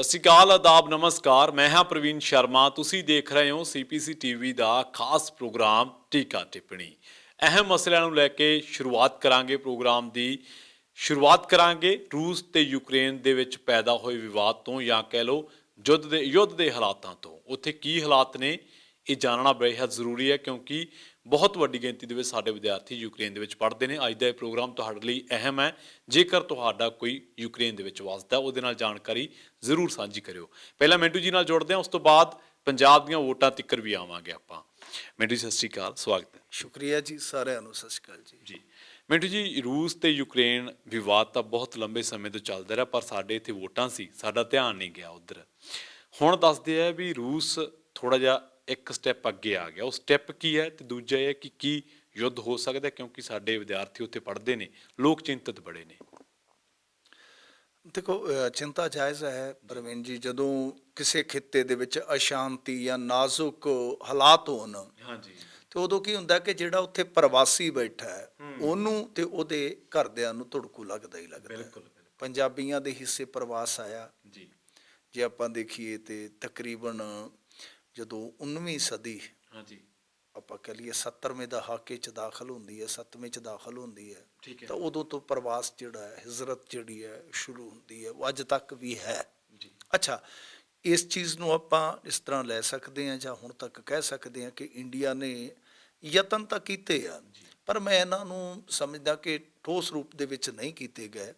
ਸਤਿ ਸ਼੍ਰੀ ਅਕਾਲ, ਆਦਾਬ, ਨਮਸਕਾਰ। ਮੈਂ ਹਾਂ ਪ੍ਰਵੀਨ ਸ਼ਰਮਾ। ਤੁਸੀਂ ਦੇਖ ਰਹੇ ਹੋ ਸੀਪੀਸੀ ਟੀਵੀ ਦਾ ਖਾਸ ਪ੍ਰੋਗਰਾਮ ਟੀਕਾ ਟਿੱਪਣੀ। ਅਹਿਮ ਮਸਲਿਆਂ ਨੂੰ ਲੈ ਕੇ ਸ਼ੁਰੂਆਤ ਕਰਾਂਗੇ ਪ੍ਰੋਗਰਾਮ ਦੀ। ਸ਼ੁਰੂਆਤ ਕਰਾਂਗੇ ਰੂਸ ਤੇ ਯੂਕਰੇਨ ਦੇ ਵਿੱਚ ਪੈਦਾ ਹੋਏ ਵਿਵਾਦ ਤੋਂ, ਜਾਂ ਕਹਿ ਲਓ ਯੁੱਧ ਦੇ ਹਾਲਾਤਾਂ ਤੋਂ। ਉੱਥੇ ਕੀ ਹਾਲਾਤ ਨੇ, ਇਹ ਜਾਣਨਾ ਬੇਹੱਦ ਜ਼ਰੂਰੀ ਹੈ, ਕਿਉਂਕਿ ਬਹੁਤ ਵੱਡੀ ਗਿਣਤੀ ਦੇ ਵਿੱਚ ਸਾਡੇ ਵਿਦਿਆਰਥੀ ਯੂਕਰੇਨ ਦੇ ਵਿੱਚ ਪੜ੍ਹਦੇ ਨੇ। ਅੱਜ ਦਾ ਇਹ ਪ੍ਰੋਗਰਾਮ ਤੁਹਾਡੇ ਲਈ ਅਹਿਮ ਹੈ। ਜੇਕਰ ਤੁਹਾਡਾ ਕੋਈ ਯੂਕਰੇਨ ਦੇ ਵਿੱਚ ਵਸਦਾ, ਉਹਦੇ ਨਾਲ ਜਾਣਕਾਰੀ ਜ਼ਰੂਰ ਸਾਂਝੀ ਕਰਿਓ। ਪਹਿਲਾਂ ਮਿੰਟੂ ਜੀ ਨਾਲ ਜੁੜਦੇ ਹਾਂ, ਉਸ ਤੋਂ ਬਾਅਦ ਪੰਜਾਬ ਦੀਆਂ ਵੋਟਾਂ ਤੱਕਰ ਵੀ ਆਵਾਂਗੇ ਆਪਾਂ। ਮਿੰਟੂ ਜੀ, ਸਤਿ ਸ਼੍ਰੀ ਅਕਾਲ, ਸਵਾਗਤ ਹੈ। ਸ਼ੁਕਰੀਆ ਜੀ, ਸਾਰਿਆਂ ਨੂੰ ਸਤਿ ਸ਼੍ਰੀ ਅਕਾਲ ਜੀ। ਮਿੰਟੂ ਜੀ, ਰੂਸ ਤੇ ਯੂਕਰੇਨ ਵਿਵਾਦ ਤਾਂ ਬਹੁਤ ਲੰਬੇ ਸਮੇਂ ਤੋਂ ਚੱਲਦਾ ਰਿਹਾ, ਪਰ ਸਾਡੇ ਇੱਥੇ ਵੋਟਾਂ ਸੀ, ਸਾਡਾ ਧਿਆਨ ਨਹੀਂ ਗਿਆ ਉੱਧਰ। ਹੁਣ ਦੱਸਦੇ ਆ ਵੀ ਰੂਸ ਥੋੜ੍ਹਾ ਜਿਹਾ ਇੱਕ ਸਟੈਪ ਅੱਗੇ ਆ ਗਿਆ। ਉਹ ਸਟੈਪ ਕੀ ਹੈ, ਤੇ ਦੂਜਾ ਇਹ ਹੈ ਕਿ ਕੀ ਯੁੱਧ ਹੋ ਸਕਦਾ, ਕਿਉਂਕਿ ਸਾਡੇ ਵਿਦਿਆਰਥੀ ਉੱਥੇ ਪੜ੍ਹਦੇ ਨੇ, ਲੋਕ ਚਿੰਤਤ ਬੜੇ ਨੇ। ਦੇਖੋ, ਚਿੰਤਾ ਜਾਇਜ਼ ਹੈ ਪ੍ਰਵੀਨ ਜੀ। ਜਦੋਂ ਕਿਸੇ ਖਿੱਤੇ ਦੇ ਵਿੱਚ ਅਸ਼ਾਂਤੀ ਜਾਂ ਨਾਜ਼ੁਕ ਹਾਲਾਤ ਹੋਣ, ਹਾਂਜੀ, ਤੇ ਉਦੋਂ ਕੀ ਹੁੰਦਾ ਕਿ ਜਿਹੜਾ ਉੱਥੇ ਪ੍ਰਵਾਸੀ ਬੈਠਾ ਹੈ ਉਹਨੂੰ ਤੇ ਉਹਦੇ ਘਰਦਿਆਂ ਨੂੰ ਧੁੜਕੂ ਲੱਗਦਾ ਹੀ ਲੱਗਦਾ। ਬਿਲਕੁਲ। ਪੰਜਾਬੀਆਂ ਦੇ ਹਿੱਸੇ ਪ੍ਰਵਾਸ ਆਇਆ ਜੀ, ਜੇ ਆਪਾਂ ਦੇਖੀਏ ਤੇ ਤਕਰੀਬਨ ਜਦੋਂ 19ਵੀਂ ਸਦੀ, ਹਾਂਜੀ, ਆਪਾਂ ਕਹਿ ਲਈਏ 70ਵੇਂ ਦਹਾਕੇ 'ਚ ਦਾਖਲ ਹੁੰਦੀ ਹੈ, 7ਵੇਂ 'ਚ ਦਾਖਲ ਹੁੰਦੀ ਹੈ, ਠੀਕ ਹੈ ਤਾਂ ਉਦੋਂ ਤੋਂ ਪ੍ਰਵਾਸ ਜਿਹੜਾ ਹੈ, ਹਿਜਰਤ ਜਿਹੜੀ ਹੈ ਸ਼ੁਰੂ ਹੁੰਦੀ ਹੈ। ਉਹ ਅੱਜ ਤੱਕ ਵੀ ਹੈ। ਜੀ, ਅੱਛਾ, ਇਸ ਚੀਜ਼ ਨੂੰ ਆਪਾਂ ਇਸ ਤਰ੍ਹਾਂ ਲੈ ਸਕਦੇ ਹਾਂ, ਜਾਂ ਹੁਣ ਤੱਕ ਕਹਿ ਸਕਦੇ ਹਾਂ ਕਿ ਇੰਡੀਆ ਨੇ ਯਤਨ ਤਾਂ ਕੀਤੇ ਆ, ਪਰ ਮੈਂ ਇਹਨਾਂ ਨੂੰ ਸਮਝਦਾ ਕਿ ਠੋਸ ਰੂਪ ਦੇ ਵਿੱਚ ਨਹੀਂ ਕੀਤੇ ਗਏ।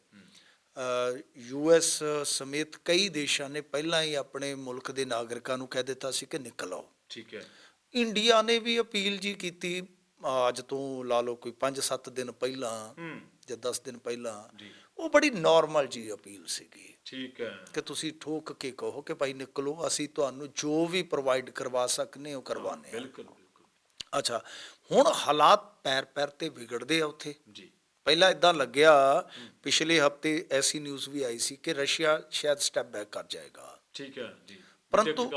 US ਸਮੇਤ ਕਈ ਦੇਸ਼ਾਂ ਨੇ ਪਹਿਲਾਂ ਹੀ ਆਪਣੇ ਮੁਲਕ ਦੇ ਨਾਗਰਿਕਾਂ ਨੂੰ ਕਹਿ ਦਿੱਤਾ ਸੀ ਕਿ ਨਿਕਲ ਆਓ। ਠੀਕ ਹੈ। ਇੰਡੀਆ ਨੇ ਵੀ ਅਪੀਲ ਜੀ ਕੀਤੀ, ਅੱਜ ਤੋਂ ਲਾ ਲਓ ਕੋਈ 5-7 ਦਿਨ ਪਹਿਲਾਂ ਜਾਂ 10 ਦਿਨ ਪਹਿਲਾਂ। ਉਹ ਬੜੀ ਨੋਰਮਲ ਜੀ ਅਪੀਲ ਸੀਗੀ। ਠੀਕ ਹੈ ਕਿ ਤੁਸੀਂ ਠੋਕ ਕੇ ਕਹੋ ਕਿ ਭਾਈ ਨਿਕਲੋ, ਅਸੀਂ ਤੁਹਾਨੂੰ ਜੋ ਵੀ ਪ੍ਰੋਵਾਈਡ ਕਰਵਾ ਸਕਨੇ ਉਹ ਕਰਵਾਉਂਦੇ ਹਾਂ। ਬਿਲਕੁਲ। ਅੱਛਾ, ਹੁਣ ਹਾਲਾਤ ਪੈਰ ਪੈਰ ਤੇ ਵਿਗੜਦੇ ਆ ਉੱਥੇ। ਜੀ, ਪਹਿਲਾਂ ਇੱਦਾਂ ਲੱਗਿਆ, ਪਿਛਲੇ ਹਫਤੇ ਐਸੀ ਨਿਊਜ਼ ਵੀ ਆਈ ਸੀ ਕਿ ਰਸ਼ੀਆ ਸ਼ਾਇਦ ਸਟੈਪ ਬੈਕ ਕਰ ਜਾਏਗਾ। ਠੀਕ ਹੈ ਜੀ, ਪਰੰਤੂ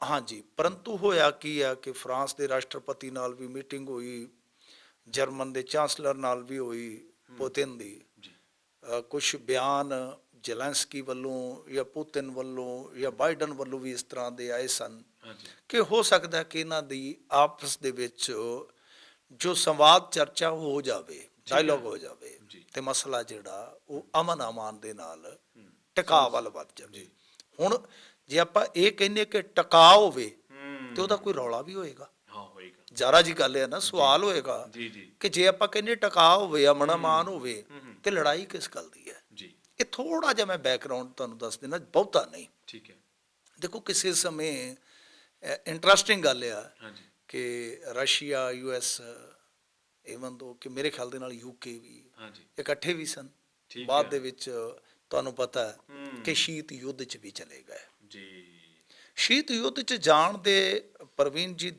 ਹਾਂਜੀ, ਪਰੰਤੂ ਹੋਇਆ ਕੀ ਆ ਕਿ ਫਰਾਂਸ ਦੇ ਰਾਸ਼ਟਰਪਤੀ ਨਾਲ ਵੀ ਮੀਟਿੰਗ ਹੋਈ, ਜਰਮਨ ਦੇ ਚਾਂਸਲਰ ਨਾਲ ਵੀ ਹੋਈ, ਪੁਤਿਨ ਦੀ। ਕੁਛ ਬਿਆਨ ਜ਼ੈਲੈਂਸਕੀ ਵੱਲੋਂ ਜਾਂ ਪੁਤਿਨ ਵੱਲੋਂ ਜਾਂ ਬਾਈਡਨ ਵੱਲੋਂ ਵੀ ਇਸ ਤਰ੍ਹਾਂ ਦੇ ਆਏ ਸਨ ਕਿ ਹੋ ਸਕਦਾ ਕਿ ਇਹਨਾਂ ਦੀ ਆਪਸ ਦੇ ਵਿੱਚ ਜੋ ਸੰਵਾਦ ਚਰਚਾ ਹੋ ਜਾਵੇ, ਡਾਇਲੋਗ ਹੋ ਜਾਵੇ, ਤੇ ਮਸਲਾ ਜਿਹੜਾ ਉਹ ਅਮਨ ਅਮਾਨ ਦੇ ਨਾਲ ਟਿਕਾਅ ਵੱਲ ਵੱਧ ਜਾਵੇ। ਹੁਣ ਜੇ ਆਪਾਂ ਇਹ ਕਹਿੰਦੇ ਕਿ ਟਿਕਾਅ ਹੋਵੇ ਤੇ ਉਹਦਾ ਕੋਈ ਰੌਲਾ ਵੀ ਹੋਏਗਾ। ਜ਼ਰਾ ਜੀ ਗੱਲ ਹੈ ਨਾ, ਸਵਾਲ ਹੋਏਗਾ ਕਿ ਜੇ ਆਪਾਂ ਕਹਿੰਦੇ ਟਿਕਾਅ ਹੋਵੇ, ਅਮਨ ਅਮਾਨ ਹੋਵੇ, ਤੇ ਲੜਾਈ ਕਿਸ ਗੱਲ ਦੀ ਹੈ। ਇਹ ਥੋੜਾ ਜਿਹਾ ਮੈਂ ਬੈਕਗਰਾਉਂਡ ਤੁਹਾਨੂੰ ਦੱਸ ਦੇਣਾ, ਬਹੁਤਾ ਨਹੀਂ। ਠੀਕ ਹੈ। ਦੇਖੋ, ਕਿਸੇ ਸਮੇਂ ਇੰਟਰਸਟਿੰਗ ਗੱਲ ਆ ਕਿ ਰਸ਼ੀਆ, US, ਈਵਨ ਦੋ ਕਿ ਮੇਰੇ ਖਿਆਲ ਦੇ ਨਾਲ UK ਵੀ ਇਕੱਠੇ ਵੀ ਸਨ। ਬਾਅਦ ਦੇ ਵਿੱਚ ਤੁਹਾਨੂੰ ਪਤਾ ਹੈ ਕਿ ਸ਼ੀਤ ਯੁੱਧ 'ਚ ਵੀ ਚਲੇ ਗਏ। ਸ਼ੀਤ ਯੁੱਧ 'ਚ ਜਾਣ ਦੇ ਪ੍ਰਵੀਨ ਜੀ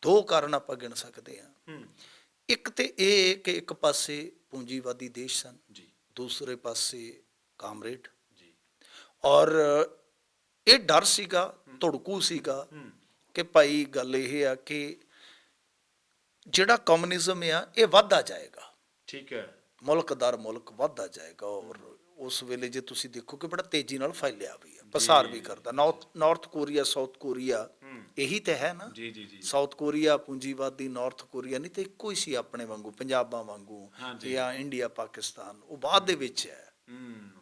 2 ਕਾਰਨ ਆਪਾਂ ਗਿਣ ਸਕਦੇ ਹਾਂ। ਇੱਕ ਤੇ ਇਹ ਕਿ ਇੱਕ ਪਾਸੇ ਪੂੰਜੀਵਾਦੀ ਦੇਸ਼ ਸਨ, ਦੂਸਰੇ ਪਾਸੇ ਕਾਮਰੇਡ, ਔਰ ਇਹ ਡਰ ਸੀਗਾ, ਧੜਕੂ ਸੀਗਾ ਕਿ ਭਾਈ ਗੱਲ ਇਹ ਆ ਕਿ ਜਿਹੜਾ ਕਮਿਊਨਿਜ਼ਮ ਆ ਇਹ ਵੱਧਦਾ ਜਾਏਗਾ। ਠੀਕ ਹੈ। ਮੁਲਕ ਦਰ ਮੁਲਕ ਵੱਧਦਾ ਜਾਏਗਾ। ਔਰ ਉਸ ਵੇਲੇ ਜੇ ਤੁਸੀਂ ਦੇਖੋ ਕਿ ਬੜਾ ਤੇਜ਼ੀ ਨਾਲ ਫੈਲਿਆ ਵੀ ਆ, ਪਸਾਰ ਵੀ ਕਰਦਾ। ਨਾਰਥ ਕੋਰੀਆ, ਸਾਊਥ ਕੋਰੀਆ, ਇਹੀ ਤਾਂ ਹੈ ਨਾ। ਸਾਊਥ ਕੋਰੀਆ ਪੂੰਜੀਵਾਦੀ, ਨਾਰਥ ਕੋਰੀਆ ਨਹੀਂ ਤੇ ਇੱਕੋ ਹੀ ਸੀ, ਆਪਣੇ ਵਾਂਗੂ, ਪੰਜਾਬਾਂ ਵਾਂਗੂ, ਜਾਂ ਇੰਡੀਆ ਪਾਕਿਸਤਾਨ। ਉਹ ਬਾਅਦ ਦੇ ਵਿੱਚ ਹੈ।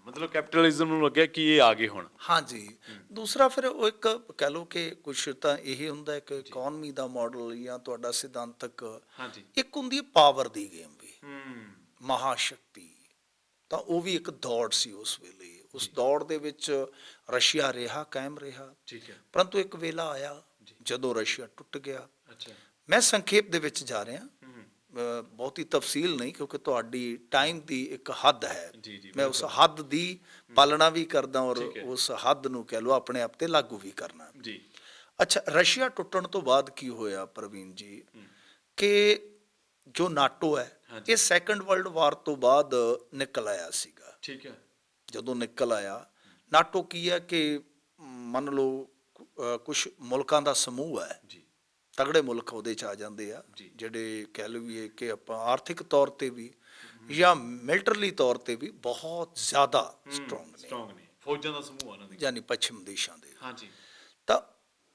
ਮਤਲਬ ਕੈਪੀਟਲਿਜ਼ਮ ਨੂੰ ਲੱਗਿਆ ਕਿ ਇਹ ਆ ਗਏ ਹੁਣ। ਹਾਂਜੀ। ਦੂਸਰਾ ਫਿਰ ਉਹ ਇੱਕ ਕਹਿ ਲਓ ਕਿ ਕੁਛ ਤਾਂ ਇਹ ਹੁੰਦਾ ਕਿ ਇਕੋਨਮੀ ਦਾ ਮਾਡਲ ਜਾਂ ਤੁਹਾਡਾ ਸਿਧਾਂਤਕ, ਇੱਕ ਹੁੰਦੀ ਹੈ ਪਾਵਰ ਦੀ ਗੇਮ ਵੀ, ਮਹਾਸ਼ਕਤੀ। ਤਾਂ ਉਹ ਵੀ ਇੱਕ ਦੌੜ ਸੀ ਉਸ ਵੇਲੇ। ਉਸ ਦੌੜ ਦੇ ਵਿੱਚ ਰਸ਼ੀਆ ਰਿਹਾ, ਕਾਇਮ ਰਿਹਾ। ਪਰੰਤੂ ਇੱਕ ਵੇਲਾ ਆਇਆ ਜਦੋਂ ਰਸ਼ੀਆ ਟੁੱਟ ਗਿਆ। ਮੈਂ ਸੰਖੇਪ ਦੇ ਵਿੱਚ ਜਾ ਰਿਹਾ, ਬਹੁਤੀ ਤਫਸੀਲ ਨਹੀਂ, ਕਿਉਂਕਿ ਤੁਹਾਡੀ ਟਾਈਮ ਦੀ ਇੱਕ ਹੱਦ ਹੈ। ਮੈਂ ਉਸ ਹੱਦ ਦੀ ਪਾਲਣਾ ਵੀ ਕਰਦਾ, ਔਰ ਉਸ ਹੱਦ ਨੂੰ ਕਹਿ ਲਓ ਆਪਣੇ ਆਪ ਤੇ ਲਾਗੂ ਵੀ ਕਰਨਾ। ਅੱਛਾ, ਰਸ਼ੀਆ ਟੁੱਟਣ ਤੋਂ ਬਾਅਦ ਕੀ ਹੋਇਆ ਪ੍ਰਵੀਨ ਜੀ, ਕਿ ਜੋ ਨਾਟੋ ਹੈ ਇਹ ਸੈਕੰਡ ਵਰਲਡ ਵਾਰ ਤੋਂ ਬਾਅਦ ਨਿਕਲ ਆਇਆ ਸੀਗਾ। ਜਦੋਂ ਨਿਕਲ ਆਇਆ, ਨਾਟੋ ਕੀ ਹੈ ਕਿ ਮੰਨ ਲਓ ਕੁਛ ਮੁਲਕਾਂ ਦਾ ਸਮੂਹ ਹੈ। ਤਗੜੇ ਮੁਲਕ ਉਹਦੇ 'ਚ ਆ ਜਾਂਦੇ ਆ, ਜਿਹੜੇ ਕਹਿ ਲਈਏ ਕਿ ਆਪਾਂ ਆਰਥਿਕ ਤੌਰ 'ਤੇ ਵੀ ਜਾਂ ਮਿਲਟਰਲੀ ਤੌਰ 'ਤੇ ਵੀ ਬਹੁਤ ਜ਼ਿਆਦਾ ਸਟਰੋਂਗ ਨੇ, ਫੌਜਾਂ ਦਾ ਸਮੂਹ ਉਹਨਾਂ ਦੀ, ਯਾਨੀ ਪੱਛਮ ਦੇਸ਼ਾਂ ਦੇ। ਹਾਂਜੀ। ਤਾਂ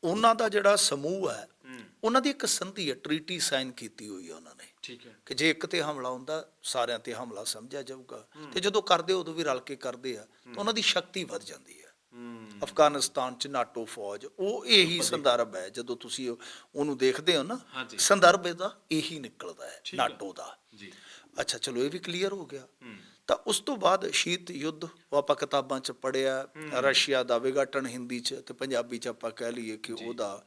ਉਹਨਾਂ ਦਾ ਜਿਹੜਾ ਸਮੂਹ ਹੈ, ਹੂੰ, ਉਹਨਾਂ ਦੀ ਇੱਕ ਸੰਧੀ ਹੈ, ਟਰੀਟੀ ਸਾਈਨ ਕੀਤੀ ਹੋਈ ਹੈ ਉਹਨਾਂ ਨੇ ਠੀਕ ਹੈ। ਕਿ ਜੇ ਇੱਕ ਤੇ ਹਮਲਾ ਹੁੰਦਾ ਸਾਰਿਆਂ ਤੇ ਹਮਲਾ ਸਮਝਿਆ ਜਾਊਗਾ, ਹੂੰ। ਤੇ ਜਦੋਂ ਕਰਦੇ ਉਦੋਂ ਵੀ ਰਲ ਕੇ ਕਰਦੇ ਆ ਤਾਂ ਉਹਨਾਂ ਦੀ ਸ਼ਕਤੀ ਵੱਧ ਜਾਂਦੀ ਹੈ। ਹੂੰ, ਅਫਗਾਨਿਸਤਾਨ 'ਚ ਨਾਟੋ ਫੌਜ, ਉਹ ਇਹੀ ਆਪਾਂ ਸੰਦਰਭ ਹੈ, ਜਦੋਂ ਤੁਸੀਂ ਉਹਨੂੰ ਦੇਖਦੇ ਹੋ ਨਾ, ਹਾਂਜੀ, ਸੰਦਰਭ ਇਹਦਾ ਇਹੀ ਨਿਕਲਦਾ ਹੈ ਠੀਕ ਹੈ। ਨਾਟੋ ਦਾ। ਜੀ। ਅੱਛਾ ਚਲੋ, ਇਹ ਵੀ ਕਲੀਅਰ ਹੋ ਗਿਆ। ਹੂੰ, ਤਾਂ ਉਸ ਤੋਂ ਬਾਅਦ ਸ਼ੀਤ ਯੁੱਧ, ਉਹ ਆਪਾਂ ਕਿਤਾਬਾਂ 'ਚ ਪੜ੍ਹਿਆ, ਹੂੰ। ਰਸ਼ੀਆ ਦਾ ਵਿਘਟਨ ਹਿੰਦੀ 'ਚ, ਤੇ ਪੰਜਾਬੀ 'ਚ ਆਪਾਂ ਕਹਿ ਲਈਏ ਕਿ ਜੀ। ਉਹਦਾ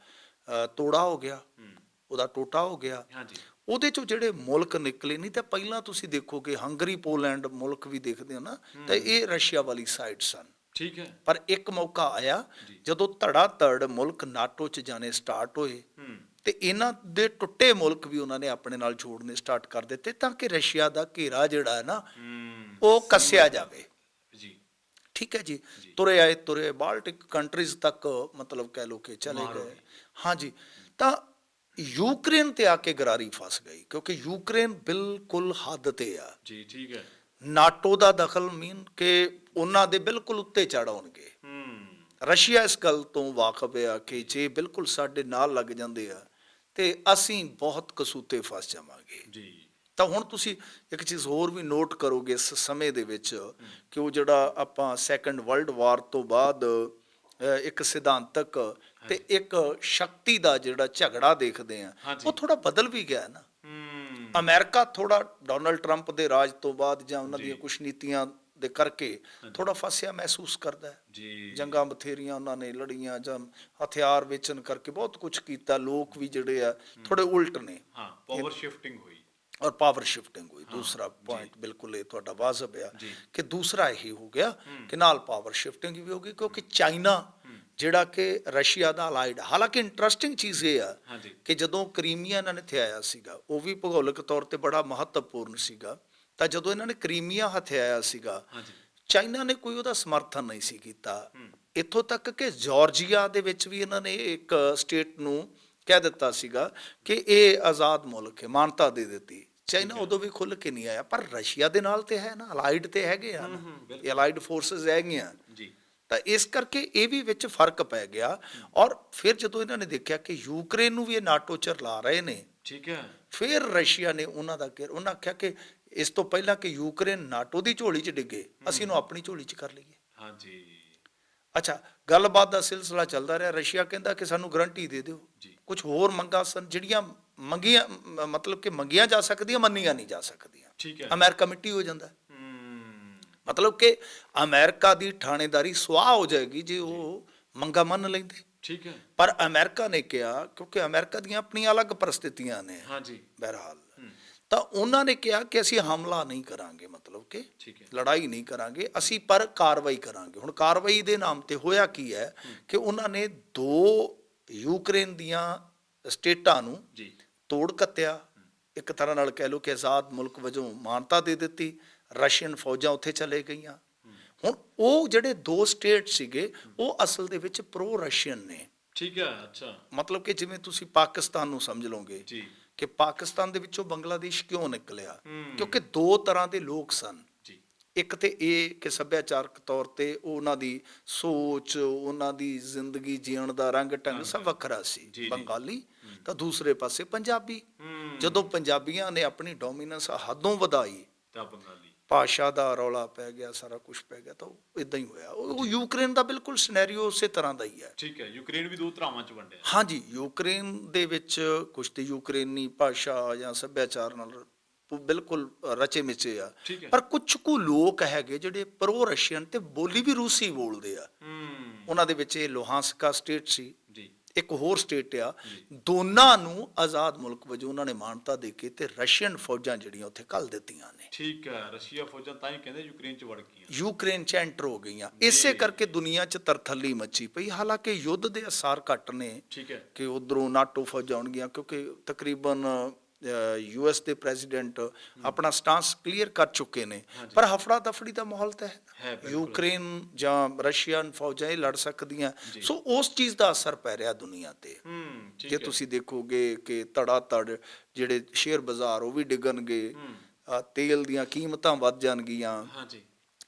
ਤੋੜਾ ਹੋ ਗਿਆ, ਹੂੰ, ਉਹਦਾ ਟੋਟਾ ਹੋ ਗਿਆ। ਹਾਂਜੀ, ਉਹਦੇ 'ਚੋਂ ਜਿਹੜੇ ਮੁਲਕ ਨਿਕਲੇ, ਨਹੀਂ ਤਾਂ ਪਹਿਲਾਂ ਤੁਸੀਂ ਦੇਖੋਗੇ ਹੰਗਰੀ, ਪੋਲੈਂਡ ਮੁਲਕ ਵੀ ਦੇਖਦੇ ਹੋ ਨਾ, ਤਾਂ ਇਹ ਰਸ਼ੀਆ ਵਾਲੀ ਸਾਈਡ ਸਨ। ਠੀਕ ਹੈ। ਪਰ ਇੱਕ ਮੌਕਾ ਆਇਆ ਜੀ। ਜਦੋਂ ਧੜਾ ਧੜ ਮੁਲਕ ਨਾਟੋ 'ਚ ਜਾਣੇ ਸਟਾਰਟ ਹੋਏ, ਹੂੰ, ਤੇ ਇਹਨਾਂ ਦੇ ਟੁੱਟੇ ਮੁਲਕ ਵੀ ਉਹਨਾਂ ਨੇ ਆਪਣੇ ਨਾਲ ਜੋੜਨੇ ਸਟਾਰਟ ਕਰ ਦਿੱਤੇ, ਤਾਂ ਕਿ ਰਸ਼ੀਆ ਦਾ ਘੇਰਾ ਜਿਹੜਾ ਹੈ ਨਾ, ਹੂੰ, ਉਹ ਕੱਸਿਆ ਜਾਵੇ। ਜੀ। ਠੀਕ ਹੈ ਜੀ। ਜੀ। ਤੁਰੇ ਬਾਲਟਿਕ ਕੰਟਰੀਜ਼ ਤੱਕ, ਮਤਲਬ ਕਹਿ ਲਓ ਕਿ ਚਲੇ ਮਾਰ ਹੋ ਗਏ। ਗਈ। ਹਾਂਜੀ। ਤਾਂ ਯੂਕਰੇਨ ਤੇ ਆ ਕੇ ਗਰਾਰੀ ਫਸ ਗਈ, ਕਿਉਂਕਿ ਯੂਕਰੇਨ ਬਿਲਕੁਲ ਹੱਦ ਤੇ ਆ। ਜੀ, ਠੀਕ ਹੈ। ਨਾਟੋ ਦਾ ਦਖਲ ਮੀਨ ਕਿ ਉਹਨਾਂ ਦੇ ਬਿਲਕੁਲ ਉੱਤੇ ਚੜ੍ਹ ਆਉਣਗੇ। ਹੂੰ, ਰਸ਼ੀਆ ਇਸ ਗੱਲ ਤੋਂ ਵਾਕਫ ਆ ਕਿ ਜੇ ਬਿਲਕੁਲ ਸਾਡੇ ਨਾਲ ਲੱਗ ਜਾਂਦੇ ਆ ਤੇ ਅਸੀਂ ਬਹੁਤ ਕਸੂਤੇ ਫਸ ਜਾਵਾਂਗੇ। ਜੀ। ਤਾਂ ਹੁਣ ਤੁਸੀਂ ਇੱਕ ਚੀਜ਼ ਹੋਰ ਵੀ ਨੋਟ ਕਰੋਗੇ ਇਸ ਸਮੇਂ ਦੇ ਵਿੱਚ, ਕਿ ਉਹ ਜਿਹੜਾ ਆਪਾਂ ਸੈਕੰਡ ਵਰਲਡ ਵਾਰ ਤੋਂ ਬਾਅਦ ਇੱਕ ਸਿਧਾਂਤਕ ਤੇ ਇੱਕ ਸ਼ਕਤੀ ਦਾ ਜਿਹੜਾ ਝਗੜਾ ਦੇਖਦੇ ਆ, ਹਾਂਜੀ। ਉਹ ਥੋੜਾ ਬਦਲ ਵੀ ਗਿਆ ਨਾ। ਹੂੰ, ਅਮਰੀਕਾ ਥੋੜਾ ਡੋਨਲਡ ਟਰੰਪ ਦੇ ਰਾਜ ਤੋਂ ਬਾਅਦ ਜਾਂ ਉਹਨਾਂ ਦੀਆਂ ਜੀ। ਕੁਛ ਨੀਤੀਆਂ ਦੇ ਕਰਕੇ ਥੋੜਾ ਫਸਿਆ ਮਹਿਸੂਸ ਕਰਦਾ ਹੈ। ਜੀ। ਜੰਗਾਂ ਬਥੇਰੀਆਂ ਉਹਨਾਂ ਨੇ ਲੜੀਆਂ, ਜਾਂ ਹਥਿਆਰ ਵੇਚਣ ਕਰਕੇ ਬਹੁਤ ਕੁਝ ਕੀਤਾ। ਲੋਕ ਵੀ ਜਿਹੜੇ ਆ ਥੋੜੇ ਉਲਟ ਨੇ, ਹਾਂ, ਪਾਵਰ ਸ਼ਿਫਟਿੰਗ ਹੋਈ। ਔਰ ਪਾਵਰ ਸ਼ਿਫਟਿੰਗ ਹੋਈ। ਹਾਂ, ਦੂਸਰਾ ਜੀ। ਪੁਆਇੰਟ ਬਿਲਕੁਲ ਇਹ ਤੁਹਾਡਾ ਵਾਜਬ ਆ ਜੀ। ਕਿ ਦੂਸਰਾ ਇਹ ਹੋ ਗਿਆ ਹੂੰ। ਕਿ ਨਾਲ ਪਾਵਰ ਸ਼ਿਫਟਿੰਗ ਵੀ ਹੋ ਗਈ, ਕਿਉਂਕਿ ਚਾਈਨਾ ਜਿਹੜਾ ਕਿ ਰਸ਼ੀਆ ਦਾ ਅਲਾਈਡ, ਹਾਲਾਂਕਿ ਇੰਟਰਸਟਿੰਗ ਚੀਜ਼ ਇਹ ਆ ਹਾਂਜੀ, ਕਿ ਜਦੋਂ ਕਰੀਮੀਆ ਇਹਨਾਂ ਨੇ ਹਥਿਆਇਆ ਸੀਗਾ, ਉਹ ਵੀ ਭੂਗੋਲਿਕ ਤੌਰ ਤੇ ਬੜਾ ਮਹੱਤਵਪੂਰਨ ਸੀਗਾ। ਤਾਂ ਜਦੋਂ ਇਹਨਾਂ ਨੇ ਕਰੀਮੀਆ ਹਥਿਆਇਆ ਸੀਗਾ, ਹਾਂਜੀ, ਚਾਈਨਾ ਨੇ ਕੋਈ ਉਹਦਾ ਸਮਰਥਨ ਨਹੀਂ ਸੀ ਕੀਤਾ। ਹੂੰ, ਇੱਥੋਂ ਤੱਕ ਕਿ ਜਾਰਜੀਆ ਦੇ ਵਿੱਚ ਵੀ ਇਹਨਾਂ ਨੇ ਇੱਕ ਸਟੇਟ ਨੂੰ ਕਹਿ ਦਿੱਤਾ ਸੀਗਾ ਕਿ ਇਹ ਆਜ਼ਾਦ ਮੁਲਕ ਹੈ, ਮਾਨਤਾ ਦੇ ਦਿੱਤੀ। ਚਾਈਨਾ ਠੀਕ ਹੈ। ਉਦੋਂ ਵੀ ਖੁੱਲ੍ਹ ਕੇ ਨਹੀਂ ਆਇਆ, ਪਰ ਰਸ਼ੀਆ ਦੇ ਨਾਲ ਤੇ ਹੈ ਨਾ, ਅਲਾਈਡ ਤੇ ਹੈਗੇ ਆ ਨਾ, ਬਿਲਕੁਲ। ਇਹ ਅਲਾਈਡ ਫੋਰਸਸ ਹੈਗੀਆਂ। ਜੀ। ਤਾਂ ਇਸ ਕਰਕੇ ਇਹ ਵੀ ਵਿੱਚ ਫਰਕ ਪੈ ਗਿਆ। ਔਰ ਫਿਰ ਜਦੋਂ ਇਹਨਾਂ ਨੇ ਦੇਖਿਆ ਕਿ ਯੂਕਰੇਨ ਨੂੰ ਵੀ ਇਹ ਨਾਟੋ 'ਚ ਰਲਾ ਰਹੇ ਨੇ, ਠੀਕ ਹੈ। ਫਿਰ ਰਸ਼ੀਆ ਨੇ ਉਹਨਾਂ ਆਖਿਆ ਕਿ ਇਸ ਤੋਂ ਪਹਿਲਾਂ ਕਿ ਯੂਕਰੇਨ ਨਾਟੋ ਦੀ ਝੋਲੀ 'ਚ ਡਿੱਗੇ, ਅਸੀਂ ਇਹਨੂੰ ਆਪਣੀ ਝੋਲੀ 'ਚ ਕਰ ਲਈਏ। ਹਾਂਜੀ। ਅੱਛਾ, ਗੱਲਬਾਤ ਦਾ ਸਿਲਸਿਲਾ ਚੱਲਦਾ ਰਿਹਾ। ਰਸ਼ੀਆ ਕਹਿੰਦਾ ਕਿ ਸਾਨੂੰ ਗਰੰਟੀ ਦੇ ਦਿਓ। ਜੀ। ਕੁਝ ਹੋਰ ਮੰਗਾਂ ਸਨ ਜਿਹੜੀਆਂ ਮੰਗੀਆਂ, ਮਤਲਬ ਕਿ ਮੰਗੀਆਂ ਜਾ ਸਕਦੀਆਂ, ਮੰਨੀਆਂ ਨਹੀਂ ਜਾ ਸਕਦੀਆਂ। ਠੀਕ ਹੈ। ਅਮਰੀਕਾ ਮਿੱਟੀ ਹੋ ਜਾਂਦਾ। ਹੂੰ, ਮਤਲਬ ਕਿ ਅਮਰੀਕਾ ਦੀ ਠਾਣੇਦਾਰੀ ਸੁਆਹ ਹੋ ਜਾਏਗੀ ਜੇ ਉਹ ਮੰਗਾਂ ਮੰਨ ਲੈਂਦੇ। ਠੀਕ ਹੈ। ਪਰ ਅਮਰੀਕਾ ਨੇ ਕਿਹਾ, ਕਿਉਂਕਿ ਅਮਰੀਕਾ ਦੀਆਂ ਆਪਣੀਆਂ ਅਲੱਗ ਪਰਿਸਥਿਤੀਆਂ ਨੇ ਹਾਂਜੀ। ਬਹਰਹਾਲ, ਹੂੰ, ਤਾਂ ਉਹਨਾਂ ਨੇ ਕਿਹਾ ਕਿ ਅਸੀਂ ਹਮਲਾ ਨਹੀਂ ਕਰਾਂਗੇ, ਮਤਲਬ ਕਿ ਠੀਕ ਹੈ। ਲੜਾਈ ਨਹੀਂ ਕਰਾਂਗੇ ਅਸੀਂ, ਪਰ ਕਾਰਵਾਈ ਕਰਾਂਗੇ। ਹੁਣ ਕਾਰਵਾਈ ਦੇ ਨਾਮ ਤੇ ਹੋਇਆ ਕੀ ਹੈ ਕਿ ਉਹਨਾਂ ਨੇ ਦੋ ਯੂਕਰੇਨ ਦੀਆਂ ਸਟੇਟਾਂ ਨੂੰ ਜੀ। ਤੋੜ ਕੱਤਿਆ, ਇੱਕ ਤਰ੍ਹਾਂ ਨਾਲ ਕਹਿ ਲਓ ਕਿ ਆਜ਼ਾਦ ਮੁਲਕ ਵਜੋਂ ਮਾਨਤਾ ਦੇ ਦਿੱਤੀ। ਰਸ਼ੀਅਨ ਫੌਜਾਂ ਉੱਥੇ ਚਲੇ ਗਈਆਂ। ਹੁਣ ਉਹ ਜਿਹੜੇ ਦੋ ਸਟੇਟ ਸੀਗੇ, ਉਹ ਅਸਲ ਦੇ ਵਿੱਚ ਪ੍ਰੋ ਰਸ਼ੀਅਨ ਨੇ। ਠੀਕ ਹੈ। ਅੱਛਾ। ਮਤਲਬ ਕਿ ਜਿਵੇਂ ਤੁਸੀਂ ਪਾਕਿਸਤਾਨ ਨੂੰ ਸਮਝ ਲਓਗੇ ਜੀ। ਕਿ ਪਾਕਿਸਤਾਨ ਦੇ ਵਿੱਚੋਂ ਬੰਗਲਾਦੇਸ਼ ਕਿਉਂ ਨਿਕਲਿਆ, ਹੂੰ। ਕਿਉਂਕਿ ਦੋ ਤਰ੍ਹਾਂ ਦੇ ਲੋਕ ਸਨ। ਜੀ। ਇੱਕ ਤੇ ਇਹ ਕਿ ਸੱਭਿਆਚਾਰਕ ਤੌਰ ਤੇ ਉਹਨਾਂ ਦੀ ਸੋਚ, ਉਹਨਾਂ ਦੀ ਜ਼ਿੰਦਗੀ ਜੀਣ ਦਾ ਰੰਗ ਢੰਗ ਸਭ ਵੱਖਰਾ ਸੀ, ਜੀ। ਬੰਗਾਲੀ। ਤਾਂ ਦੂਸਰੇ ਪਾਸੇ ਪੰਜਾਬੀ। ਹੂੰ, ਜਦੋਂ ਪੰਜਾਬੀਆਂ ਨੇ ਆਪਣੀ ਡੋਮੀਨੈਂਸ ਹੱਦੋਂ ਵਧਾਈ, ਤਾਂ ਬੰਗਾਲੀ। ਭਾਸ਼ਾ ਦਾ ਰੌਲਾ ਪੈ ਗਿਆ, ਸਾਰਾ ਕੁਝ ਪੈ ਗਿਆ, ਤਾਂ ਉਹ ਇਦਾਂ ਹੀ ਹੋਇਆ। ਉਹ ਯੂਕਰੇਨ ਦਾ ਬਿਲਕੁਲ ਸਿਨੈਰੀਓ ਉਸੇ ਤਰ੍ਹਾਂ ਦਾ ਹੀ ਹੈ। ਠੀਕ ਹੈ। ਯੂਕਰੇਨ ਵੀ ਦੋ ਧਰਾਵਾਂ ਚ ਵੰਡਿਆ। ਹਾਂਜੀ, ਯੂਕਰੇਨ ਦੇ ਵਿੱਚ ਕੁਛ ਤੇ ਯੂਕਰੇਨੀ ਭਾਸ਼ਾ ਜਾਂ ਸੱਭਿਆਚਾਰ ਨਾਲ ਬਿਲਕੁਲ ਰਚੇ ਮਿਚੇ ਆ, ਠੀਕ ਹੈ। ਪਰ ਕੁਝ ਕੁ ਲੋਕ ਹੈਗੇ ਜਿਹੜੇ ਪ੍ਰੋ ਰਸ਼ੀਅਨ ਤੇ ਬੋਲੀ ਵੀ ਰੂਸੀ ਬੋਲਦੇ ਆ। ਹੂੰ, ਉਹਨਾਂ ਦੇ ਵਿੱਚ ਇਹ ਲੋਹਾਂਸਕਾ ਸਟੇਟ ਸੀ, ਜੀ। ਇੱਕ ਹੋਰ ਸਟੇਟ ਆ। ਜੀ। ਦੋਨਾਂ ਨੂੰ ਆਜ਼ਾਦ ਮੁਲਕ ਵਜੋਂ ਉਹਨਾਂ ਨੇ ਮਾਨਤਾ ਦੇ ਕੇ ਤੇ ਰਸ਼ੀਅਨ ਫੌਜਾਂ ਜਿਹੜੀਆਂ ਉੱਥੇ ਘੱਲ ਦਿੱਤੀਆਂ ਨੇ। ਠੀਕ ਹੈ। ਰਸ਼ੀਆ ਫੌਜਾਂ ਤਾਂ ਹੀ ਕਹਿੰਦੇ ਯੂਕਰੇਨ ਚ ਵੜ ਗਈਆਂ। ਯੂਕਰੇਨ 'ਚ ਐਂਟਰ ਹੋ ਗਈਆਂ, ਇਸੇ ਕਰਕੇ ਦੁਨੀਆ 'ਚ ਤਰਥੱਲੀ ਮੱਚੀ ਪਈ। ਹਾਲਾਂਕਿ ਯੁੱਧ ਦੇ ਅਸਾਰ ਘੱਟ ਨੇ ਠੀਕ ਹੈ। ਕਿ ਉਧਰੋਂ ਨਾਟੋ ਫੌਜਾਂ ਆਉਣਗੀਆਂ, ਕਿਉਂਕਿ ਤਕਰੀਬਨ US ਦੇ ਪ੍ਰੈਜ਼ੀਡੈਂਟ ਆਪਣਾ ਸਟਾਂਸ ਕਲੀਅਰ ਕਰ ਚੁੱਕੇ ਨੇ। ਹਾਂਜੀ। ਪਰ ਹਫੜਾ ਦਫੜੀ ਦਾ ਮਾਹੌਲ ਤਾਂ ਹੈ, ਹੈ। ਬਿਲਕੁਲ। ਯੂਕਰੇਨ ਜਾਂ ਰਸ਼ੀਅਨ ਫੌਜਾਂ ਇਹ ਲੜ ਸਕਦੀਆਂ, ਜੀ। ਸੋ ਉਸ ਚੀਜ਼ ਦਾ ਅਸਰ ਪੈ ਰਿਹਾ ਦੁਨੀਆ ਤੇ। ਹੂੰ, ਠੀਕ ਜੇ ਹੈ। ਤੁਸੀਂ ਦੇਖੋਗੇ ਕਿ ਧੜਾ ਧੜ ਜਿਹੜੇ ਸ਼ੇਅਰ ਬਾਜ਼ਾਰ ਉਹ ਵੀ ਡਿੱਗਣਗੇ, ਹੂੰ, ਤੇਲ ਦੀਆਂ ਕੀਮਤਾਂ ਵੱਧ ਜਾਣਗੀਆਂ, ਹਾਂਜੀ।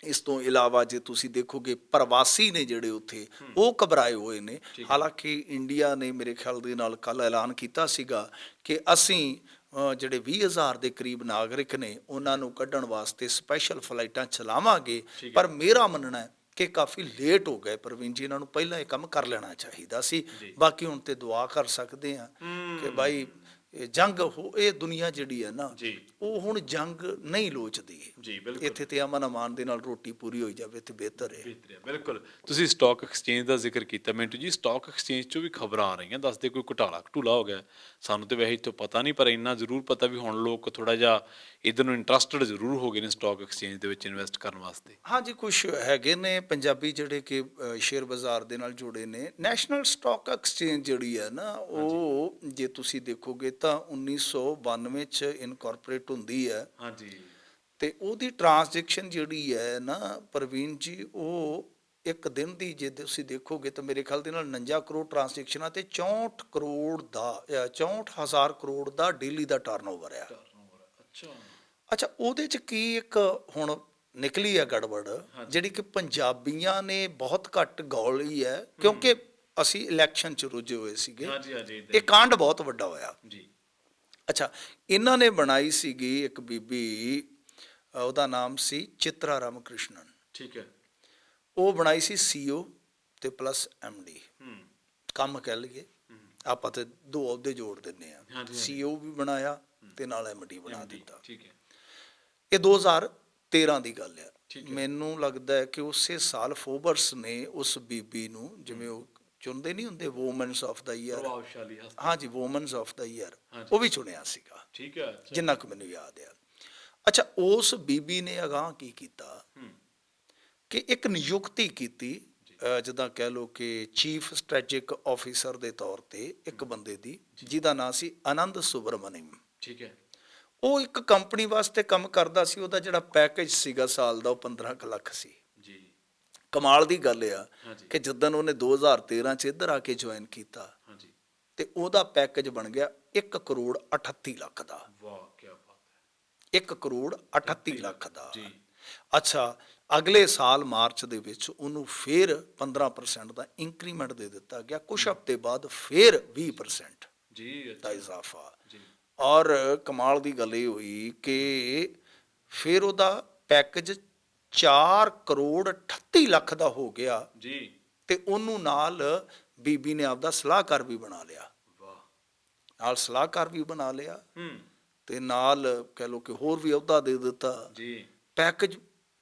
ਇਸ ਤੋਂ ਇਲਾਵਾ ਜੇ ਤੁਸੀਂ ਦੇਖੋਗੇ ਪ੍ਰਵਾਸੀ ਨੇ ਜਿਹੜੇ ਉੱਥੇ ਉਹ ਘਬਰਾਏ ਹੋਏ ਨੇ। ਹਾਲਾਂਕਿ ਇੰਡੀਆ ਨੇ ਮੇਰੇ ਖਿਆਲ ਦੇ ਨਾਲ ਕੱਲ੍ਹ ਐਲਾਨ ਕੀਤਾ ਸੀਗਾ ਕਿ ਅਸੀਂ ਜਿਹੜੇ 20,000 ਦੇ ਕਰੀਬ ਨਾਗਰਿਕ ਨੇ ਉਹਨਾਂ ਨੂੰ ਕੱਢਣ ਵਾਸਤੇ ਸਪੈਸ਼ਲ ਫਲਾਈਟਾਂ ਚਲਾਵਾਂਗੇ। ਪਰ ਮੇਰਾ ਮੰਨਣਾ ਹੈ ਕਿ ਕਾਫੀ ਲੇਟ ਹੋ ਗਏ ਪ੍ਰਵੀਨ ਜੀ, ਇਹਨਾਂ ਨੂੰ ਪਹਿਲਾਂ ਇਹ ਕੰਮ ਕਰ ਲੈਣਾ ਚਾਹੀਦਾ ਸੀ। ਬਾਕੀ ਹੁਣ ਤੇ ਦੁਆ ਕਰ ਸਕਦੇ ਹਾਂ ਕਿ ਭਾਈ ਜੰਗ ਇਹ ਦੁਨੀਆ ਜਿਹੜੀ ਹੈ ਨਾ ਉਹ ਹੁਣ ਜੰਗ ਨਹੀਂ ਲੋਚਦੀ ਜੀ। ਬਿਲਕੁਲ, ਇੱਥੇ ਤੇ ਅਮਨ ਅਮਾਨ ਦੇ ਨਾਲ ਰੋਟੀ ਪੂਰੀ ਹੋਈ ਜਾਵੇ ਤੇ ਬਿਹਤਰ ਹੈ। ਬਿਲਕੁਲ। ਤੁਸੀਂ ਸਟਾਕ ਐਕਸਚੇਂਜ ਦਾ ਜ਼ਿਕਰ ਕੀਤਾ ਮਿੰਟੂ ਜੀ, ਸਟਾਕ ਐਕਸਚੇਂਜ 'ਚੋਂ ਵੀ ਖਬਰਾਂ ਆ ਰਹੀਆਂ, ਦੱਸਦੇ ਕੋਈ ਘੁਟਾਲਾ ਘਟੂਲਾ ਹੋ ਗਿਆ। ਸਾਨੂੰ ਤੇ ਵੈਸੇ ਇੱਥੋਂ ਪਤਾ ਨਹੀਂ, ਪਰ ਇੰਨਾ ਜ਼ਰੂਰ ਪਤਾ ਵੀ ਹੁਣ ਲੋਕ ਥੋੜ੍ਹਾ ਜਿਹਾ ਇੱਧਰ ਨੂੰ ਇੰਟਰਸਟਡ ਜ਼ਰੂਰ ਹੋ ਗਏ ਨੇ ਸਟਾਕ ਐਕਸਚੇਂਜ ਦੇ ਵਿੱਚ ਇਨਵੈਸਟ ਕਰਨ ਵਾਸਤੇ। ਹਾਂਜੀ, ਕੁਛ ਹੈਗੇ ਨੇ ਪੰਜਾਬੀ ਜਿਹੜੇ ਕਿ ਸ਼ੇਅਰ ਬਾਜ਼ਾਰ ਦੇ ਨਾਲ ਜੁੜੇ ਨੇ। ਨੈਸ਼ਨਲ ਸਟਾਕ ਐਕਸਚੇਂਜ ਜਿਹੜੀ ਹੈ ਨਾ ਉਹ ਜੇ ਤੁਸੀਂ ਦੇਖੋਗੇ ਤਾਂ 1992 'ਚ ਇਨਕੋਰਪੋਰੇਟ ਹੁੰਦੀ ਹੈ। ਹਾਂਜੀ। ਤੇ ਉਹਦੀ ਟ੍ਰਾਂਜੈਕਸ਼ਨ ਜਿਹੜੀ ਹੈ ਨਾ ਪ੍ਰਵੀਨ ਜੀ, ਉਹ ਇੱਕ ਦਿਨ ਦੀ ਜੇ ਤੁਸੀਂ ਦੇਖੋਗੇ ਤਾਂ ਮੇਰੇ ਖਿਆਲ ਦੇ ਨਾਲ 49 ਕਰੋੜ ਟ੍ਰਾਂਜੈਕਸ਼ਨਾਂ ਤੇ 64,000 ਕਰੋੜ ਦਾ ਡੇਲੀ ਦਾ ਟਰਨਓਵਰ ਆ। ਅੱਛਾ, ਉਹਦੇ 'ਚ ਕੀ ਇੱਕ ਹੁਣ ਨਿਕਲੀ ਹੈ ਗੜਬੜ ਜਿਹੜੀ ਕਿ ਪੰਜਾਬੀਆਂ ਨੇ ਬਹੁਤ ਘੱਟ ਗੌਲੀ ਹੈ, ਕਿਉਂਕਿ ਅਸੀਂ ਇਲੈਕਸ਼ਨ 'ਚ ਰੁੱਝੇ ਹੋਏ ਸੀਗੇ। ਇਹ ਕਾਂਡ ਬਹੁਤ ਵੱਡਾ ਹੋਇਆ ਜੀ। ਅੱਛਾ, ਇਹਨਾਂ ਨੇ ਬਣਾਈ ਸੀਗੀ ਇੱਕ ਬੀਬੀ, ਉਹਦਾ ਨਾਮ ਸੀ ਚਿਤਰਾ ਰਾਮ ਕ੍ਰਿਸ਼ਨਨ। ਠੀਕ ਹੈ। ਉਹ ਬਣਾਈ ਸੀ CEO ਤੇ ਪਲੱਸ MD, ਕੰਮ ਕਹਿ ਲਈਏ ਆਪਾਂ ਤੇ ਦੋ ਅਹੁਦੇ ਜੋੜ ਦਿੰਦੇ ਆ। CEO ਵੀ ਬਣਾਇਆ ਤੇ ਨਾਲ MD ਬਣਾ ਦਿੱਤਾ। ਠੀਕ ਹੈ। ਇਹ 2013 ਦੀ ਗੱਲ ਆ। ਮੈਨੂੰ ਲੱਗਦਾ ਹੈ ਕਿ ਉਸੇ ਸਾਲ ਫੋਬਰਸ ਨੇ ਉਸ ਬੀਬੀ ਨੂੰ, ਜਿਵੇਂ ਉਹ ਚੁਣਦੇ ਨਹੀਂ ਹੁੰਦੇ ਵੂਮਨਸ ਆਫ ਦਾ ਈਅਰ, ਹਾਂਜੀ ਵੂਮਨਸ ਆਫ ਦਾ ਈਅਰ, ਉਹ ਵੀ ਚੁਣਿਆ ਸੀਗਾ। ਠੀਕ ਹੈ, ਜਿੰਨਾ ਕੁ ਮੈਨੂੰ ਯਾਦ ਆ। ਅੱਛਾ, ਉਸ ਬੀਬੀ ਨੇ ਅਗਾਂਹ ਕੀ ਕੀਤਾ ਕਿ ਇੱਕ ਨਿਯੁਕਤੀ ਕੀਤੀ, ਜਿੱਦਾਂ ਕਹਿ ਲਓ ਕਿ ਚੀਫ ਸਟ੍ਰੈਟਜਿਕ ਆਫਿਸਰ ਦੇ ਤੌਰ ਤੇ ਇੱਕ ਬੰਦੇ ਦੀ, ਜਿਹਦਾ ਨਾਂ ਸੀ ਆਨੰਦ ਸੁਬਰਮਨਿਅਮ। ਠੀਕ ਹੈ। ਉਹ ਇੱਕ ਕੰਪਨੀ ਵਾਸਤੇ ਕੰਮ ਕਰਦਾ ਸੀ। ਉਹਦਾ ਜਿਹੜਾ ਪੈਕੇਜ ਸੀਗਾ ਸਾਲ ਦਾ ਉਹ 15 ਕੁ ਲੱਖ ਸੀ ਜੀ। ਕਮਾਲ ਦੀ ਗੱਲ ਆ ਕਿ ਜਦੋਂ ਉਹਨੇ 2013 ਚ ਇੱਧਰ ਆ ਕੇ ਜੁਆਇਨ ਕੀਤਾ ਤੇ ਉਹਦਾ ਪੈਕੇਜ ਬਣ ਗਿਆ 1 ਕਰੋੜ 38 ਲੱਖ ਦਾ। ਵਾਹ, ਕੀ ਬਾਤ ਹੈ। 1 ਕਰੋੜ 38 ਲੱਖ ਦਾ। ਅੱਛਾ, ਅਗਲੇ ਸਾਲ ਮਾਰਚ ਦੇ ਵਿੱਚ ਉਹਨੂੰ ਫਿਰ 15% ਦਾ ਇੰਕਰੀਮੈਂਟ ਦੇ ਦਿੱਤਾ ਗਿਆ। ਕੁਛ ਹਫ਼ਤੇ ਬਾਅਦ ਫਿਰ 20% ਦਾ ਇਜ਼ਾਫਾ। ਔਰ ਕਮਾਲ ਦੀ ਗੱਲ ਇਹ ਹੋਈ ਕਿ ਫਿਰ ਉਹਦਾ ਪੈਕੇਜ 4 ਕਰੋੜ 38 ਲੱਖ ਦਾ ਹੋ ਗਿਆ ਜੀ। ਤੇ ਉਹਨੂੰ ਨਾਲ ਬੀਬੀ ਨੇ ਆਪਦਾ ਸਲਾਹਕਾਰ ਵੀ ਬਣਾ ਲਿਆ। ਨਾਲ ਸਲਾਹਕਾਰ ਵੀ ਬਣਾ ਲਿਆ ਤੇ ਨਾਲ ਕਹਿ ਲਓ ਕਿ ਹੋਰ ਵੀ ਅਹੁਦਾ ਦੇ ਦਿੱਤਾ ਜੀ। ਪੈਕੇਜ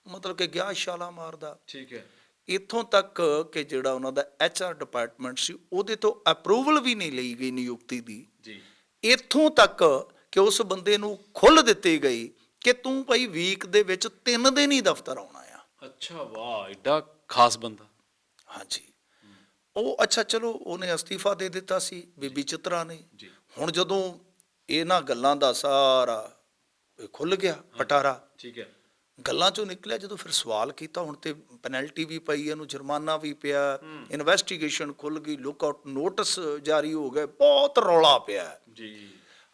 ਮਤਲਬ ਕਿ ਗਿਆ ਛਾਲਾ ਮਾਰਦਾ। ਠੀਕ ਹੈ। ਇੱਥੋਂ ਤੱਕ ਕਿ ਜਿਹੜਾ ਉਹਨਾਂ ਦਾ HR ਡਿਪਾਰਟਮੈਂਟ ਸੀ ਉਹਦੇ ਤੋਂ ਅਪਰੂਵਲ ਵੀ ਨਹੀਂ ਲਈ ਗਈ ਨਿਯੁਕਤੀ ਦੀ ਜੀ। ਇੱਥੋਂ ਤੱਕ ਕਿ ਉਸ ਬੰਦੇ ਨੂੰ ਖੁੱਲ੍ਹ ਦਿੱਤੀ ਗਈ ਕਿ ਤੂੰ ਭਾਈ ਵੀਕ ਦੇ ਵਿੱਚ 3 ਦਿਨ ਹੀ ਦਫ਼ਤਰ ਆਉਣਾ ਆ। ਅੱਛਾ, ਵਾਹ, ਐਡਾ ਖਾਸ ਬੰਦਾ। ਹਾਂਜੀ। ਉਹ ਅੱਛਾ ਚਲੋ ਉਹਨੇ ਅਸਤੀਫਾ ਦੇ ਦਿੱਤਾ ਸੀ ਬੀਬੀ ਚਿਤਰਾ ਨੇ। ਹੁਣ ਜਦੋਂ ਇਹਨਾਂ ਗੱਲਾਂ ਦਾ ਸਾਰਾ ਖੁੱਲ੍ਹ ਗਿਆ ਪਟਾਰਾ, ਠੀਕ ਹੈ, ਗੱਲਾਂ ਚੋਂ ਨਿਕਲਿਆ, ਜਦੋਂ ਫਿਰ ਸਵਾਲ ਕੀਤਾ ਹੁਣ ਤੇ ਪੈਨਲਟੀ ਵੀ ਪਈ, ਇਹਨੂੰ ਜੁਰਮਾਨਾ ਵੀ ਪਿਆ, ਇਨਵੈਸਟੀਗੇਸ਼ਨ ਖੁੱਲ੍ਹ ਗਈ, ਲੁੱਕਆਊਟ ਨੋਟਿਸ ਜਾਰੀ ਹੋ ਗਏ, ਬਹੁਤ ਰੌਲਾ ਪਿਆ ਜੀ।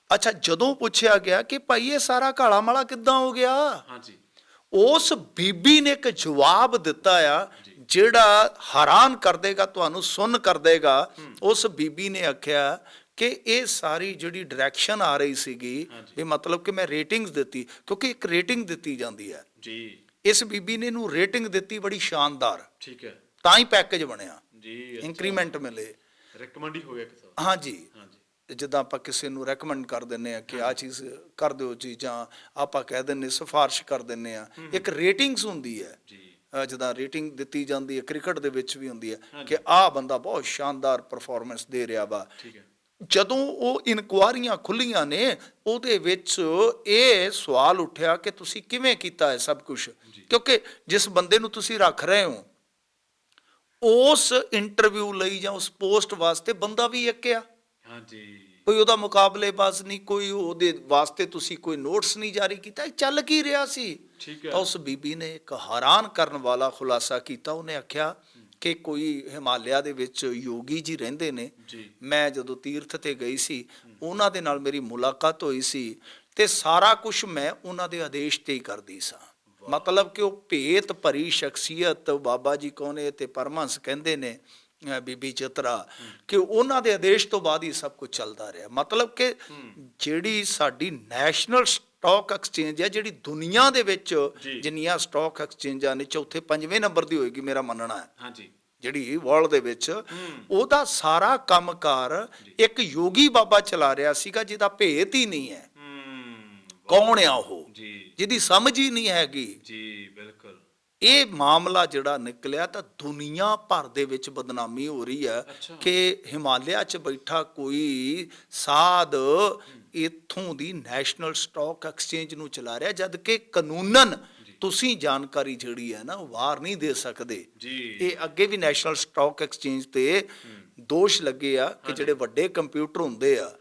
ਅੱਛਾ, ਜਦੋਂ ਪੁੱਛਿਆ ਗਿਆ ਕਿ ਭਾਈ ਇਹ ਸਾਰਾ ਕਾਲਾ ਮਾਲਾ ਕਿੱਦਾਂ ਹੋ ਗਿਆ, ਹਾਂਜੀ, ਉਸ ਬੀਬੀ ਨੇ ਇੱਕ ਜਵਾਬ ਦਿੱਤਾ ਆ ਜਿਹੜਾ ਹੈਰਾਨ ਕਰ ਦੇਗਾ, ਤੁਹਾਨੂੰ ਸੁਣ ਕਰ ਦੇਗਾ। ਉਸ ਬੀਬੀ ਨੇ ਆਖਿਆ ਕਿ ਇਹ ਸਾਰੀ ਜਿਹੜੀ ਡਾਇਰੈਕਸ਼ਨ ਆ ਰਹੀ ਸੀਗੀ, ਇਹ ਮਤਲਬ ਕਿ ਮੈਂ ਰੇਟਿੰਗਸ ਦਿੱਤੀ, ਕਿਉਂਕਿ ਇੱਕ ਰੇਟਿੰਗ ਦਿੱਤੀ ਜਾਂਦੀ ਹੈ ਜੀ। ਇਸ ਬੀਬੀ ਨੇ ਇਹਨੂੰ ਰੇਟਿੰਗ ਦਿੱਤੀ ਬੜੀ ਸ਼ਾਨਦਾਰ। ਠੀਕ ਹੈ। ਤਾਂ ਹੀ ਪੈਕੇਜ ਬਣਿਆ ਜੀ, ਇੰਕਰੀਮੈਂਟ ਮਿਲੇ, ਰეკਮੈਂਡ ਹੀ ਹੋ ਗਿਆ ਕਿਸੇ। ਹਾਂਜੀ, ਜਿੱਦਾਂ ਆਪਾਂ ਕਿਸੇ ਨੂੰ ਰეკਮੈਂਡ ਕਰ ਦਿੰਦੇ ਆ ਕਿ ਆਹ ਚੀਜ਼ ਕਰ ਦਿਓ ਜੀ, ਜਾਂ ਆਪਾਂ ਕਹਿ ਦਿੰਦੇ ਸਿਫਾਰਿਸ਼ ਕਰ ਦਿੰਦੇ ਆ, ਇੱਕ ਰੇਟਿੰਗਸ ਹੁੰਦੀ ਹੈ। ਜਿੱਦਾਂ ਰੇਟਿੰਗ ਦਿੱਤੀ ਜਾਂਦੀ ਹੈ ਕ੍ਰਿਕਟ ਦੇ ਵਿੱਚ ਵੀ ਹੁੰਦੀ ਹੈ ਕਿ ਆਹ ਬੰਦਾ ਬਹੁਤ ਸ਼ਾਨਦਾਰ ਪਰਫਾਰਮੈਂਸ ਦੇ ਰਿਹਾ ਵਾ। ਜਦੋਂ ਉਹ ਇਨਕੁਆਰੀਆਂ ਖੁੱਲੀਆਂ ਨੇ ਉਹਦੇ ਵਿੱਚ ਇਹ ਸਵਾਲ ਉੱਠਿਆ ਕਿ ਤੁਸੀਂ ਕਿਵੇਂ ਕੀਤਾ ਹੈ ਸਭ ਕੁਝ, ਕਿਉਂਕਿ ਜਿਸ ਬੰਦੇ ਨੂੰ ਤੁਸੀਂ ਰੱਖ ਰਹੇ ਹੋ ਉਸ ਇੰਟਰਵਿਊ ਲਈ ਜਾਂ ਉਸ ਪੋਸਟ ਵਾਸਤੇ ਬੰਦਾ ਵੀ ਇੱਕ ਆ। ਹਾਂਜੀ, ਕੋਈ ਉਹਦਾ ਮੁਕਾਬਲੇਬਾਜ਼ ਨਹੀਂ, ਕੋਈ ਉਹਦੇ ਵਾਸਤੇ ਤੁਸੀਂ ਕੋਈ ਨੋਟਸ ਨਹੀਂ ਜਾਰੀ ਕੀਤਾ, ਚੱਲ ਕੀ ਰਿਹਾ ਸੀ। ਤਾਂ ਉਸ ਬੀਬੀ ਨੇ ਇੱਕ ਹੈਰਾਨ ਕਰਨ ਵਾਲਾ ਖੁਲਾਸਾ ਕੀਤਾ। ਉਹਨੇ ਆਖਿਆ ਕਿ ਕੋਈ ਹਿਮਾਲਿਆ ਦੇ ਵਿੱਚ ਯੋਗੀ ਜੀ ਰਹਿੰਦੇ ਨੇ, ਮੈਂ ਜਦੋਂ ਤੀਰਥ ਤੇ ਗਈ ਸੀ ਉਹਨਾਂ ਦੇ ਨਾਲ ਮੇਰੀ ਮੁਲਾਕਾਤ ਹੋਈ ਸੀ ਤੇ ਸਾਰਾ ਕੁਝ ਮੈਂ ਉਹਨਾਂ ਦੇ ਆਦੇਸ਼ ਤੇ ਹੀ ਕਰਦੀ ਸਾਂ। ਮਤਲਬ ਕਿ ਉਹ ਭੇਤ ਭਰੀ ਸ਼ਖਸੀਅਤ ਬਾਬਾ ਜੀ ਕੌਣੇ ਤੇ ਪਰਮਹੰਸ ਕਹਿੰਦੇ ਨੇ ਬੀਬੀ ਚਿਤਰਾ ਕਿ ਉਹਨਾਂ ਦੇ ਆਦੇਸ਼ ਤੋਂ ਬਾਅਦ ਹੀ ਸਭ ਕੁਝ ਚੱਲਦਾ ਰਿਹਾ। ਮਤਲਬ ਕਿ ਜਿਹੜੀ ਸਾਡੀ ਨੈਸ਼ਨਲ ਸਟਾਕ ਐਕਸਚੇਂਜ ਹੈ, ਜਿਹੜੀ ਦੁਨੀਆ ਦੇ ਵਿੱਚ ਜਿੰਨੀਆਂ ਸਟਾਕ ਐਕਸਚੇਂਜਾਂ ਨੇ ਚੌਥੇ ਪੰਜਵੇਂ ਨੰਬਰ ਦੀ ਹੋਏਗੀ ਮੇਰਾ ਮੰਨਣਾ ਹੈ। ਹਾਂਜੀ, ਜਿਹੜੀ ਵਰਲਡ ਦੇ ਵਿੱਚ ਉਹਦਾ ਸਾਰਾ ਕੰਮਕਾਰ ਇੱਕ ਯੋਗੀ ਬਾਬਾ ਚਲਾ ਰਿਹਾ ਸੀਗਾ ਜਿਹਦਾ ਭੇਤ ਹੀ ਨਹੀਂ ਹੈ। ਕੌਣ ਆ ਉਹ ਜਿਹਦੀ ਸਮਝ ਹੀ ਨਹੀਂ ਹੈਗੀ। ਜੀ ਬਿਲਕੁਲ। ਇਹ ਮਾਮਲਾ ਜਿਹੜਾ ਨਿਕਲਿਆ ਤਾਂ ਦੁਨੀਆ ਭਰ ਦੇ ਵਿੱਚ ਬਦਨਾਮੀ ਹੋ ਰਹੀ ਹੈ ਕਿ ਹਿਮਾਲਿਆ 'ਚ ਬੈਠਾ ਕੋਈ ਸਾਧ ਇੱਥੋਂ ਦੀ ਨੈਸ਼ਨਲ ਸਟਾਕ ਐਕਸਚੇਂਜ ਨੂੰ ਚਲਾ ਰਿਹਾ, ਜਦ ਕਿ ਕਾਨੂੰਨਨ ਤੁਸੀਂ ਜਾਣਕਾਰੀ ਜਿਹੜੀ ਹੈ ਨਾ ਉਹ ਬਾਹਰ ਨਹੀਂ ਦੇ ਸਕਦੇ। ਇਹ ਅੱਗੇ ਵੀ ਨੈਸ਼ਨਲ ਸਟਾਕ ਐਕਸਚੇਂਜ ਤੇ ਦੋਸ਼ ਲੱਗੇ ਆ ਕਿ ਜਿਹੜੇ ਵੱਡੇ ਕੰਪਿਊਟਰ ਹੁੰਦੇ ਆ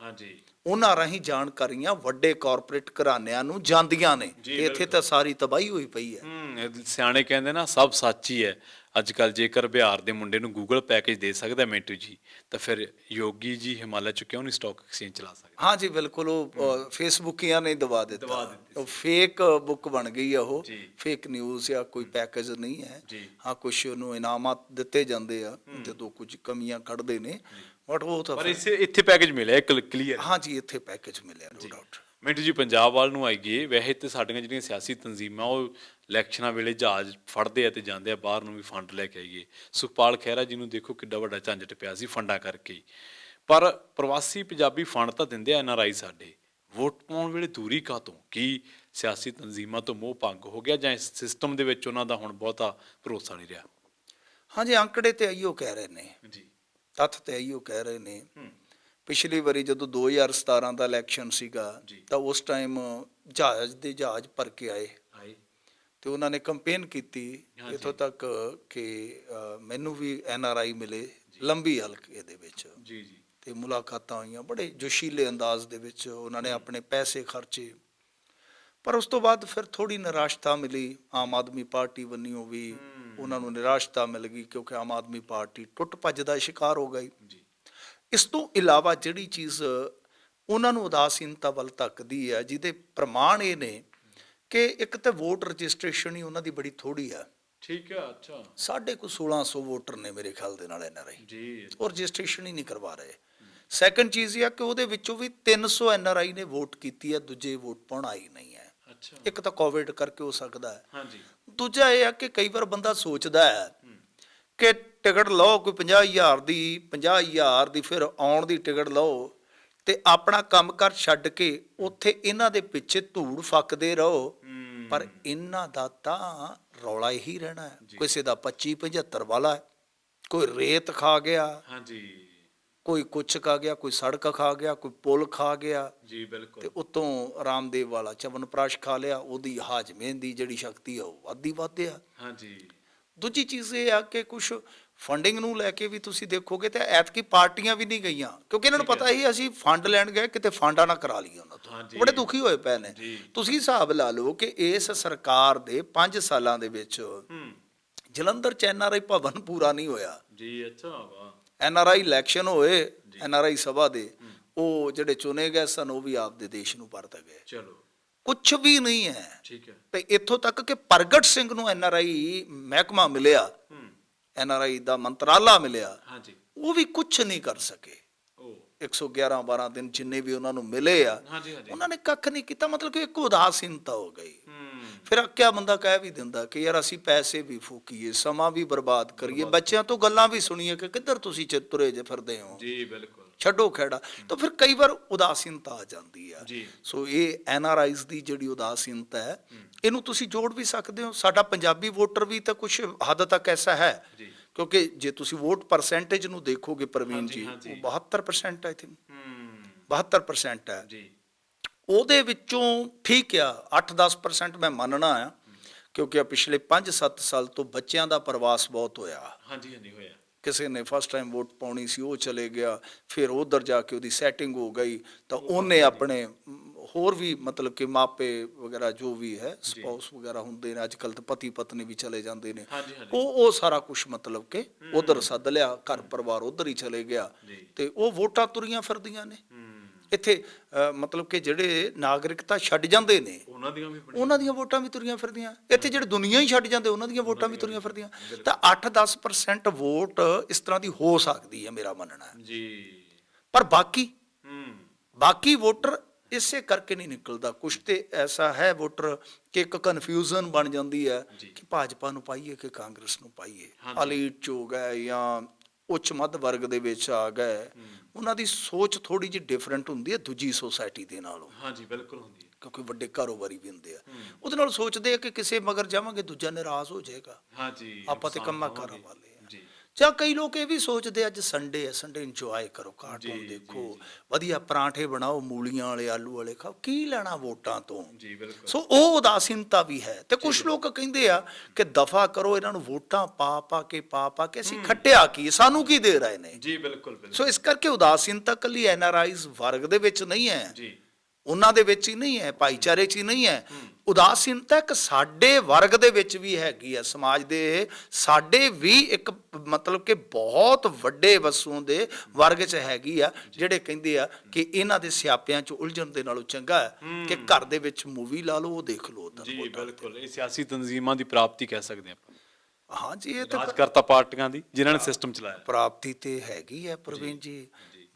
ਉਹਨਾਂ ਰਾਹੀਂ ਜਾਣਕਾਰੀਆਂ ਵੱਡੇ ਕਾਰਪੋਰੇਟ ਘਰਾਣਿਆਂ ਨੂੰ ਜਾਂਦੀਆਂ ਨੇ। ਇੱਥੇ ਤਾਂ ਸਾਰੀ ਤਬਾਹੀ ਹੋਈ ਪਈ ਹੈ। ਸਿਆਣੇ ਕਹਿੰਦੇ ਨਾ ਸਭ ਸੱਚ ਹੀ ਹੈ। ਅੱਜ ਕੱਲ੍ਹ ਜੇਕਰ ਬਿਹਾਰ ਦੇ ਮੁੰਡੇ ਨੂੰ ਗੂਗਲ ਪੈਕੇਜ ਦੇ ਸਕਦਾ ਮਿੰਟੂ ਜੀ, ਤਾਂ ਫਿਰ ਯੋਗੀ ਜੀ ਹਿਮਾਲਿਆ 'ਚ ਕਿਉਂ ਨਹੀਂ ਸਟਾਕ ਐਕਸਚੇਂਜ ਚਲਾ ਸਕਦੇ? ਹਾਂ ਜੀ ਬਿਲਕੁਲ। ਉਹ ਫੇਸਬੁੱਕੀਆਂ ਨੇ ਦਬਾ ਦਿੱਤਾ। ਉਹ ਫੇਕ ਬੁੱਕ ਬਣ ਗਈ ਆ, ਉਹ ਫੇਕ ਨਿਊਜ਼ ਆ, ਕੋਈ ਪੈਕੇਜ ਨਹੀਂ ਹੈ। ਹਾਂ, ਕੁਛ ਉਹਨੂੰ ਇਨਾਮਾਤ ਦਿੱਤੇ ਜਾਂਦੇ ਆ ਜਦੋਂ ਕੁਝ ਕਮੀਆਂ ਕੱਢਦੇ ਨੇ, ਬਟ ਉਹ ਤਾਂ ਇੱਥੇ ਪੈਕੇਜ ਮਿਲਿਆ ਕਲੀਅਰ। ਹਾਂ ਜੀ, ਇੱਥੇ ਪੈਕੇਜ ਮਿਲਿਆ, ਨੋ ਡਾਊਟ। ਮਿੰਟੂ ਜੀ, ਪੰਜਾਬ ਵੱਲ ਨੂੰ ਆਈਏ, ਵੈਸੇ ਤੇ ਸਾਡੀਆਂ ਜਿਹੜੀਆਂ ਸਿਆਸੀ ਤਨਜ਼ੀਮਾਂ ਉਹ ਇਲੈਕਸ਼ਨਾਂ ਵੇਲੇ ਜਹਾਜ਼ ਫੜਦੇ ਆ ਤੇ ਜਾਂਦੇ ਆ ਬਾਹਰ ਨੂੰ ਵੀ ਫੰਡ ਲੈ ਕੇ ਆਈਏ। ਸੁਖਪਾਲ ਖਹਿਰਾ ਜੀ ਨੂੰ ਦੇਖੋ ਕਿੱਡਾ ਵੱਡਾ ਝੰਜਟ ਪਿਆ ਸੀ ਫੰਡਾਂ ਕਰਕੇ, ਪਰ ਪ੍ਰਵਾਸੀ ਪੰਜਾਬੀ ਫੰਡ ਤਾਂ ਦਿੰਦੇ ਆ NRI ਸਾਡੇ। ਵੋਟ ਪਾਉਣ ਵੇਲੇ ਦੂਰੀ ਕਾਹਤੋਂ? ਕੀ ਸਿਆਸੀ ਤਨਜ਼ੀਮਾਂ ਤੋਂ ਮੋਹ ਭੰਗ ਹੋ ਗਿਆ ਜਾਂ ਇਸ ਸਿਸਟਮ ਦੇ ਵਿੱਚ ਉਹਨਾਂ ਦਾ ਹੁਣ ਬਹੁਤਾ ਭਰੋਸਾ ਨਹੀਂ ਰਿਹਾ? ਹਾਂ ਜੀ, ਅੰਕੜੇ ਤੇ ਆਈਓ ਕਹਿ ਰਹੇ ਨੇ ਜੀ, ਤੱਥ ਤੇ ਆਈਓ ਕਹਿ ਰਹੇ ਨੇ। ਪਿਛਲੀ ਵਾਰੀ ਜਦੋਂ 2017 ਦਾ ਇਲੈਕਸ਼ਨ ਸੀਗਾ ਤਾਂ ਉਸ ਟਾਈਮ ਜਹਾਜ਼ ਭਰ ਕੇ ਆਏ ਤੇ ਉਹਨਾਂ ਨੇ ਕੰਪੇਨ ਕੀਤੀ ਇੱਥੋਂ ਤੱਕ ਕਿ ਮੈਨੂੰ ਵੀ NRI ਮਿਲੇ ਲੰਬੀ ਹਲਕੇ ਦੇ ਵਿੱਚ ਤੇ ਮੁਲਾਕਾਤਾਂ ਹੋਈਆਂ ਬੜੇ ਜੋਸ਼ੀਲੇ ਅੰਦਾਜ਼ ਦੇ ਵਿੱਚ। ਉਹਨਾਂ ਨੇ ਆਪਣੇ ਪੈਸੇ ਖਰਚੇ, ਪਰ ਉਸ ਤੋਂ ਬਾਅਦ ਫਿਰ ਥੋੜੀ ਨਿਰਾਸ਼ਤਾ ਮਿਲੀ। ਆਮ ਆਦਮੀ ਪਾਰਟੀ ਵੱਲੋਂ ਵੀ ਉਹਨਾਂ ਨੂੰ ਨਿਰਾਸ਼ਤਾ ਮਿਲ ਗਈ ਕਿਉਂਕਿ ਆਮ ਆਦਮੀ ਪਾਰਟੀ ਟੁੱਟ ਭੱਜ ਦਾ ਸ਼ਿਕਾਰ ਹੋ ਗਈ। ਇਸ ਤੋਂ ਇਲਾਵਾ ਜਿਹੜੀ ਚੀਜ਼ ਉਹਨਾਂ ਨੂੰ ਉਦਾਸੀਨਤਾ ਵੱਲ ਧੱਕਦੀ ਹੈ, ਜਿਹਦੇ ਪ੍ਰਮਾਣ ਇਹ ਨੇ ਕਿ ਇੱਕ ਤਾਂ ਵੋਟ ਰਜਿਸਟ੍ਰੇਸ਼ਨ ਹੀ ਉਹਨਾਂ ਦੀ ਬੜੀ ਥੋੜੀ ਆ। ਠੀਕ ਹੈ, ਅੱਛਾ। 1650 ਵੋਟਰ ਨੇ ਮੇਰੇ ਖਿਆਲ ਦੇ ਨਾਲ NRI ਜੀ, ਉਹ ਰਜਿਸਟ੍ਰੇਸ਼ਨ ਹੀ ਨਹੀਂ ਕਰਵਾ ਰਹੇ। ਸੈਕੰਡ ਚੀਜ਼ ਇਹ ਆ ਕਿ ਉਹਦੇ ਵਿੱਚੋਂ ਵੀ 300 NRI ਨੇ ਵੋਟ ਕੀਤੀ ਹੈ, ਦੂਜੇ ਵੋਟ ਪਾਉਣ ਆਈ ਨਹੀਂ ਹੈ। ਇੱਕ ਤਾਂ ਕੋਵਿਡ ਕਰਕੇ ਹੋ ਸਕਦਾ ਹੈ, ਦੂਜਾ ਇਹ ਆ ਕਿ ਕਈ ਵਾਰ ਬੰਦਾ ਸੋਚਦਾ ਹੈ ਕਿ ਟਿਕਟ ਲਓ ਕੋਈ 50,000 ਦੀ ਫਿਰ ਆਉਣ ਦੀ ਟਿਕਟ ਲਓ ਤੇ ਆਪਣਾ ਕੰਮ ਕਰ ਛੱਡ ਕੇ ਉੱਥੇ ਇਹਨਾਂ ਦੇ ਪਿੱਛੇ ਧੂੜ ਫੱਕਦੇ ਰਹੋ, ਪਰ ਇਹਨਾਂ ਦਾ ਤਾਂ ਰੌਲਾ ਹੀ ਰਹਿਣਾ ਹੈ। ਕਿਸੇ ਦਾ 25-75 ਵਾਲਾ ਹੈ, ਕੋਈ ਰੇਤ ਖਾ ਗਿਆ, ਕੋਈ ਕੁਛ ਖਾ ਗਿਆ, ਕੋਈ ਸੜਕ ਖਾ ਗਿਆ, ਕੋਈ ਪੁਲ ਖਾ ਗਿਆ ਜੀ, ਬਿਲਕੁਲ। ਤੇ ਉਤੋਂ ਰਾਮਦੇਵ ਵਾਲਾ ਚਵਨਪ੍ਰਾਸ਼ ਖਾ ਲਿਆ, ਉਹਦੀ ਹਾਜ਼ਮੇ ਦੀ ਜਿਹੜੀ ਸ਼ਕਤੀ ਆ ਉਹ ਵੱਧਦੀ ਆ। ਦੂਜੀ ਚੀਜ਼ ਇਹ ਆ ਕਿ ਕੁਛ ਫੰਡਿੰਗ ਨੂੰ ਲੈ ਕੇ ਵੀ ਤੁਸੀਂ ਦੇਖੋਗੇ ਤੇ ਐਤਕੀ ਪਾਰਟੀਆਂ ਵੀ ਨਹੀਂ ਗਈਆਂ ਕਿਉਂਕਿ ਇਹਨਾਂ ਨੂੰ ਪਤਾ ਹੀ ਅਸੀਂ ਫੰਡ ਲੈਣ ਗਏ ਕਿਤੇ ਫੰਡਾਂ ਨਾ ਕਰਾ ਲਈਏ ਉਹਨਾਂ ਤੋਂ। ਬੜੇ ਦੁਖੀ ਹੋਏ ਪਏ ਨੇ। ਤੁਸੀਂ ਹਿਸਾਬ ਲਾ ਲਓ ਕਿ ਇਸ ਸਰਕਾਰ ਦੇ 5 ਸਾਲਾਂ ਦੇ ਵਿੱਚ ਜਲੰਧਰ ਚ NRI ਭਵਨ ਪੂਰਾ ਨਹੀਂ ਹੋਇਆ ਜੀ। ਅੱਛਾ, ਵਾਹ। NRI ਇਲੈਕਸ਼ਨ ਹੋਏ, NRI ਸਭਾ ਦੇ ਉਹ ਜਿਹੜੇ ਚੁਣੇ ਗਏ ਸਨ ਉਹ ਵੀ ਆਪਦੇ ਦੇਸ਼ ਨੂੰ ਪਰਤ ਗਏ। ਚਲੋ, ਕੁਛ ਵੀ ਨਹੀਂ ਹੈ। ਠੀਕ ਹੈ। ਤੇ ਇੱਥੋਂ ਤੱਕ ਕਿ ਪ੍ਰਗਟ ਸਿੰਘ ਨੂੰ NRI ਮਹਿਕਮਾ ਮਿਲਿਆ, NRI ਦਾ ਮੰਤਰਾਲਾ ਮਿਲਿਆ, ਉਹ ਵੀ ਕੁਛ ਨਹੀਂ ਕਰ ਸਕੇ। 111-12 ਦਿਨ ਜਿੰਨੇ ਵੀ ਉਹਨਾਂ ਨੂੰ ਮਿਲੇ ਆ ਉਹਨਾਂ ਨੇ ਕੱਖ ਨਹੀਂ ਕੀਤਾ। ਮਤਲਬ ਕਿ ਇੱਕ ਉਦਾਸੀਨਤਾ ਹੋ ਗਈ। ਫਿਰ ਅੱਕਿਆ ਬੰਦਾ ਕਹਿ ਵੀ ਦਿੰਦਾ ਕਿ ਯਾਰ ਅਸੀਂ ਪੈਸੇ ਵੀ ਫੂਕੀਏ, ਸਮਾਂ ਵੀ ਬਰਬਾਦ ਕਰੀਏ, ਬੱਚਿਆਂ ਤੋਂ ਗੱਲਾਂ ਵੀ ਸੁਣੀਏ ਕਿ ਕਿੱਧਰ ਤੁਸੀਂ ਤੁਰੇ ਜੇ ਫਿਰਦੇ ਹੋ ਜੀ, ਬਿਲਕੁਲ, ਛੱਡੋ ਖਹਿੜਾ। ਤਾਂ ਫਿਰ ਕਈ ਵਾਰ ਉਦਾਸੀਨਤਾ ਆ ਜਾਂਦੀ ਆ। ਸੋ ਇਹ NRIs ਦੀ ਜਿਹੜੀ ਉਦਾਸੀਨਤਾ ਹੈ ਇਹਨੂੰ ਤੁਸੀਂ ਜੋੜ ਵੀ ਸਕਦੇ ਹੋ। ਸਾਡਾ ਪੰਜਾਬੀ ਵੋਟਰ ਵੀ ਤਾਂ ਕੁਛ ਹੱਦ ਤੱਕ ਐਸਾ ਹੈ ਕਿਉਂਕਿ ਜੇ ਤੁਸੀਂ ਵੋਟ ਪਰਸੈਂਟੇਜ ਨੂੰ ਦੇਖੋਗੇ ਪ੍ਰਵੀਨ ਜੀ, ਉਹ 72% ਆਈ ਥਿੰਕ 72% ਹੈ ਜੀ। ਉਹਦੇ ਵਿੱਚੋਂ ਠੀਕ ਆ 8-10% ਮੈਂ ਮੰਨਣਾ ਆ ਕਿਉਂਕਿ ਪਿਛਲੇ 5-7 ਸਾਲ ਤੋਂ ਬੱਚਿਆਂ ਦਾ ਪ੍ਰਵਾਸ ਬਹੁਤ ਹੋਇਆ। ਹੋਇਆ। ਕਿਸੇ ਨੇ ਫਸਟ ਟਾਈਮ ਵੋਟ ਪਾਉਣੀ ਸੀ ਉਹ ਚਲੇ ਗਿਆ, ਫਿਰ ਉਧਰ ਜਾ ਕੇ ਉਹਦੀ ਸੈਟਿੰਗ ਹੋ ਗਈ ਤਾਂ ਉਹਨੇ ਆਪਣੇ ਹੋਰ ਵੀ ਮਤਲਬ ਕਿ ਮਾਪੇ ਵਗੈਰਾ ਜੋ ਵੀ ਹੈ ਸਪਾਊਸ ਵਗੈਰਾ ਹੁੰਦੇ ਨੇ, ਅੱਜ ਕੱਲ੍ਹ ਤਾਂ ਪਤੀ ਪਤਨੀ ਵੀ ਚਲੇ ਜਾਂਦੇ ਨੇ, ਉਹ ਸਾਰਾ ਕੁਛ ਮਤਲਬ ਕਿ ਉਧਰ ਸੱਦ ਲਿਆ, ਘਰ ਪਰਿਵਾਰ ਉਧਰ ਹੀ ਚਲੇ ਗਿਆ ਤੇ ਉਹ ਵੋਟਾਂ ਤੁਰੀਆਂ ਫਿਰਦੀਆਂ ਨੇ। ਇੱਥੇ ਮਤਲਬ ਕਿ ਜਿਹੜੇ ਨਾਗਰਿਕਤਾ ਛੱਡ ਜਾਂਦੇ ਨੇ ਉਹਨਾਂ ਦੀਆਂ ਵੋਟਾਂ ਵੀ ਤੁਰੀਆਂ ਫਿਰਦੀਆਂ। ਇੱਥੇ ਜਿਹੜੇ ਦੁਨੀਆ ਹੀ ਛੱਡ ਜਾਂਦੇ ਉਹਨਾਂ ਦੀਆਂ ਵੋਟਾਂ ਵੀ ਤੁਰੀਆਂ ਫਿਰਦੀਆਂ। ਤਾਂ 8-10% ਵੋਟ ਇਸ ਤਰ੍ਹਾਂ ਦੀ ਹੋ ਸਕਦੀ ਹੈ, ਮੇਰਾ ਮੰਨਣਾ ਹੈ ਜੀ। ਪਰ ਬਾਕੀ ਵੋਟਰ ਇਸੇ ਕਰਕੇ ਨਹੀਂ ਨਿਕਲਦਾ। ਕੁਛ ਤੇ ਐਸਾ ਹੈ ਵੋਟਰ ਕਿ ਇੱਕ ਕਨਫਿਊਜ਼ਨ ਬਣ ਜਾਂਦੀ ਹੈ ਕਿ ਭਾਜਪਾ ਨੂੰ ਪਾਈਏ ਕਿ ਕਾਂਗਰਸ ਨੂੰ ਪਾਈਏ। ਅਲੀਟ 'ਚ ਹੋ ਗਏ ਜਾਂ ਉੱਚ ਮੱਧ ਵਰਗ ਦੇ ਵਿੱਚ ਆ ਗਏ, ਉਹਨਾਂ ਦੀ ਸੋਚ ਥੋੜੀ ਜਿਹੀ ਡਿਫਰੈਂਟ ਹੁੰਦੀ ਹੈ ਦੂਜੀ ਸੋਸਾਇਟੀ ਦੇ ਨਾਲੋਂ। ਹਾਂਜੀ, ਬਿਲਕੁਲ ਹੁੰਦੀ ਹੈ, ਕਿਉਂਕਿ ਵੱਡੇ ਕਾਰੋਬਾਰੀ ਵੀ ਹੁੰਦੇ ਆ। ਉਹਦੇ ਨਾਲ ਸੋਚਦੇ ਆ ਕਿ ਕਿਸੇ ਮਗਰ ਜਾਵਾਂਗੇ ਦੂਜਾ ਨਿਰਾਸ਼ ਹੋ ਜਾਏਗਾ, ਆਪਾਂ ਤੇ ਕੰਮਾਂ ਕਾਰਾਂ ਵਾਲੇ ਆ। ਜਾਂ ਕਈ ਲੋਕ ਇਹ ਵੀ ਸੋਚਦੇ ਅੱਜ ਸੰਡੇ ਹੈ, ਸੰਡੇ ਇੰਜੋਏ ਕਰੋ, ਕਾਰਟੂਨ ਦੇਖੋ, ਵਧੀਆ ਪਰਾਂਠੇ ਬਣਾਓ, ਮੂਲੀਆਂ ਵਾਲੇ, ਆਲੂ ਵਾਲੇ ਖਾਓ, ਕੀ ਲੈਣਾ ਵੋਟਾਂ ਤੋਂ। ਸੋ ਉਹ ਉਦਾਸੀਨਤਾ ਵੀ ਹੈ। ਤੇ ਕੁਝ ਲੋਕ ਕਹਿੰਦੇ ਆ ਕਿ ਦਫਾ ਕਰੋ ਇਹਨਾਂ ਨੂੰ, ਵੋਟਾਂ ਪਾ ਕੇ ਅਸੀਂ ਖੱਟਿਆ ਕੀ, ਸਾਨੂੰ ਕੀ ਦੇ ਰਹੇ ਨੇ। ਸੋ ਇਸ ਕਰਕੇ ਉਦਾਸੀਨਤਾ ਕੱਲੀ NRIs ਵਰਗ ਦੇ ਵਿੱਚ ਨਹੀਂ ਹੈ, ਉਹਨਾਂ ਦੇ ਵਿੱਚ ਹੀ ਨਹੀਂ ਹੈ, ਭਾਈਚਾਰੇ 'ਚ ਹੀ ਨਹੀਂ ਹੈ। ਉਦਾਸੀਨਤਾ ਇੱਕ ਸਾਡੇ ਵਰਗ ਦੇ ਵਿੱਚ ਵੀ ਹੈਗੀ ਆ, ਸਮਾਜ ਦੇ ਸਾਡੇ ਵੀ ਇੱਕ ਮਤਲਬ ਕਿ ਬਹੁਤ ਵੱਡੇ ਵਸੋਂ ਦੇ ਵਰਗ 'ਚ ਹੈਗੀ ਆ, ਜਿਹੜੇ ਕਹਿੰਦੇ ਆ ਕਿ ਇਹਨਾਂ ਦੇ ਸਿਆਪਿਆਂ 'ਚ ਉਲਝਣ ਦੇ ਨਾਲੋਂ ਚੰਗਾ ਹੈ ਕਿ ਘਰ ਦੇ ਵਿੱਚ ਮੂਵੀ ਲਾ ਲਓ, ਉਹ ਦੇਖ ਲਓ। ਜੀ ਬਿਲਕੁਲ, ਇਹ ਸਿਆਸੀ ਤਨਜ਼ੀਮਾਂ ਦੀ ਪ੍ਰਾਪਤੀ ਕਹਿ ਸਕਦੇ ਆਪਾਂ। ਹਾਂ ਜੀ, ਇਹ ਤਾਂ ਰਾਜਕਰਤਾ ਪਾਰਟੀਆਂ ਦੀ ਜਿਨ੍ਹਾਂ ਨੇ ਸਿਸਟਮ ਚਲਾਇਆ, ਪ੍ਰਾਪਤੀ ਤੇ ਹੈਗੀ ਹੈ ਪ੍ਰਵੀਨ ਜੀ।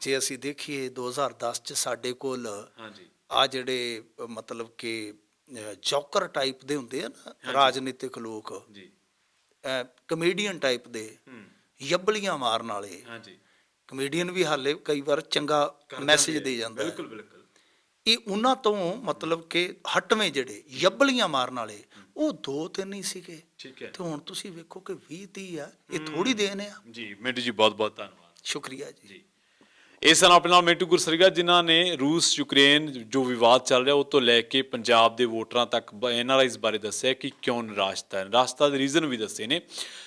ਜੇ ਅਸੀਂ ਦੇਖੀਏ 2010 'ਚ ਸਾਡੇ ਕੋਲ ਆ ਜਿਹੜੇ ਮਤਲਬ ਕਿ ਜੋਕਰ ਟਾਈਪ ਦੇ ਹੁੰਦੇ ਆ ਨਾ ਰਾਜਨੀਤਿਕ ਲੋਕ, ਕਮੇਡੀਅਨ ਟਾਈਪ ਦੇ, ਯੱਬਲੀਆਂ ਮਾਰਨ ਵਾਲੇ। ਕਮੇਡੀਅਨ ਵੀ ਹਾਲੇ ਕਈ ਵਾਰ ਚੰਗਾ ਮੈਸੇਜ ਦੇ ਜਾਂਦਾ, ਇਹ ਉਹਨਾਂ ਤੋਂ ਮਤਲਬ ਕਿ ਹਟਵੇਂ ਜਿਹੜੇ ਯੱਬਲੀਆਂ ਮਾਰਨ ਵਾਲੇ ਉਹ 2-3 ਹੀ ਸੀਗੇ। ਤੇ ਹੁਣ ਤੁਸੀਂ ਵੇਖੋ ਕਿ 20-30 ਆ, ਇਹ ਥੋੜੀ ਦੇਣ ਆ ਜੀ। ਮਿੰਟੂ ਜੀ ਬਹੁਤ ਬਹੁਤ ਧੰਨਵਾਦ, ਸ਼ੁਕਰੀਆ ਜੀ। ਇਸ ਨਾਲ ਆਪਣੇ ਨਾਲ ਮਿੰਟੂ ਗੁਰਸਰੀਗਾ, ਜਿਨ੍ਹਾਂ ਨੇ ਰੂਸ ਯੂਕਰੇਨ ਜੋ ਵਿਵਾਦ ਚੱਲ ਰਿਹਾ ਉਹ ਤੋਂ ਲੈ ਕੇ ਪੰਜਾਬ ਦੇ ਵੋਟਰਾਂ ਤੱਕ NRIs ਬਾਰੇ ਦੱਸਿਆ ਕਿ ਕਿਉਂ ਨਿਰਾਸ਼ਤਾ ਦੇ ਰੀਜ਼ਨ ਵੀ ਦੱਸੇ ਨੇ।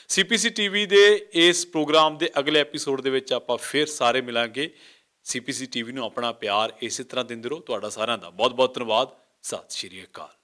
CPC TV ਦੇ ਇਸ ਪ੍ਰੋਗਰਾਮ ਦੇ ਅਗਲੇ ਐਪੀਸੋਡ ਦੇ ਵਿੱਚ ਆਪਾਂ ਫਿਰ ਸਾਰੇ ਮਿਲਾਂਗੇ। CPC TV ਨੂੰ ਆਪਣਾ ਪਿਆਰ ਇਸੇ ਤਰ੍ਹਾਂ ਦਿੰਦੇ ਰਹੋ। ਤੁਹਾਡਾ ਸਾਰਿਆਂ ਦਾ ਬਹੁਤ ਬਹੁਤ ਧੰਨਵਾਦ। ਸਤਿ ਸ਼੍ਰੀ ਅਕਾਲ।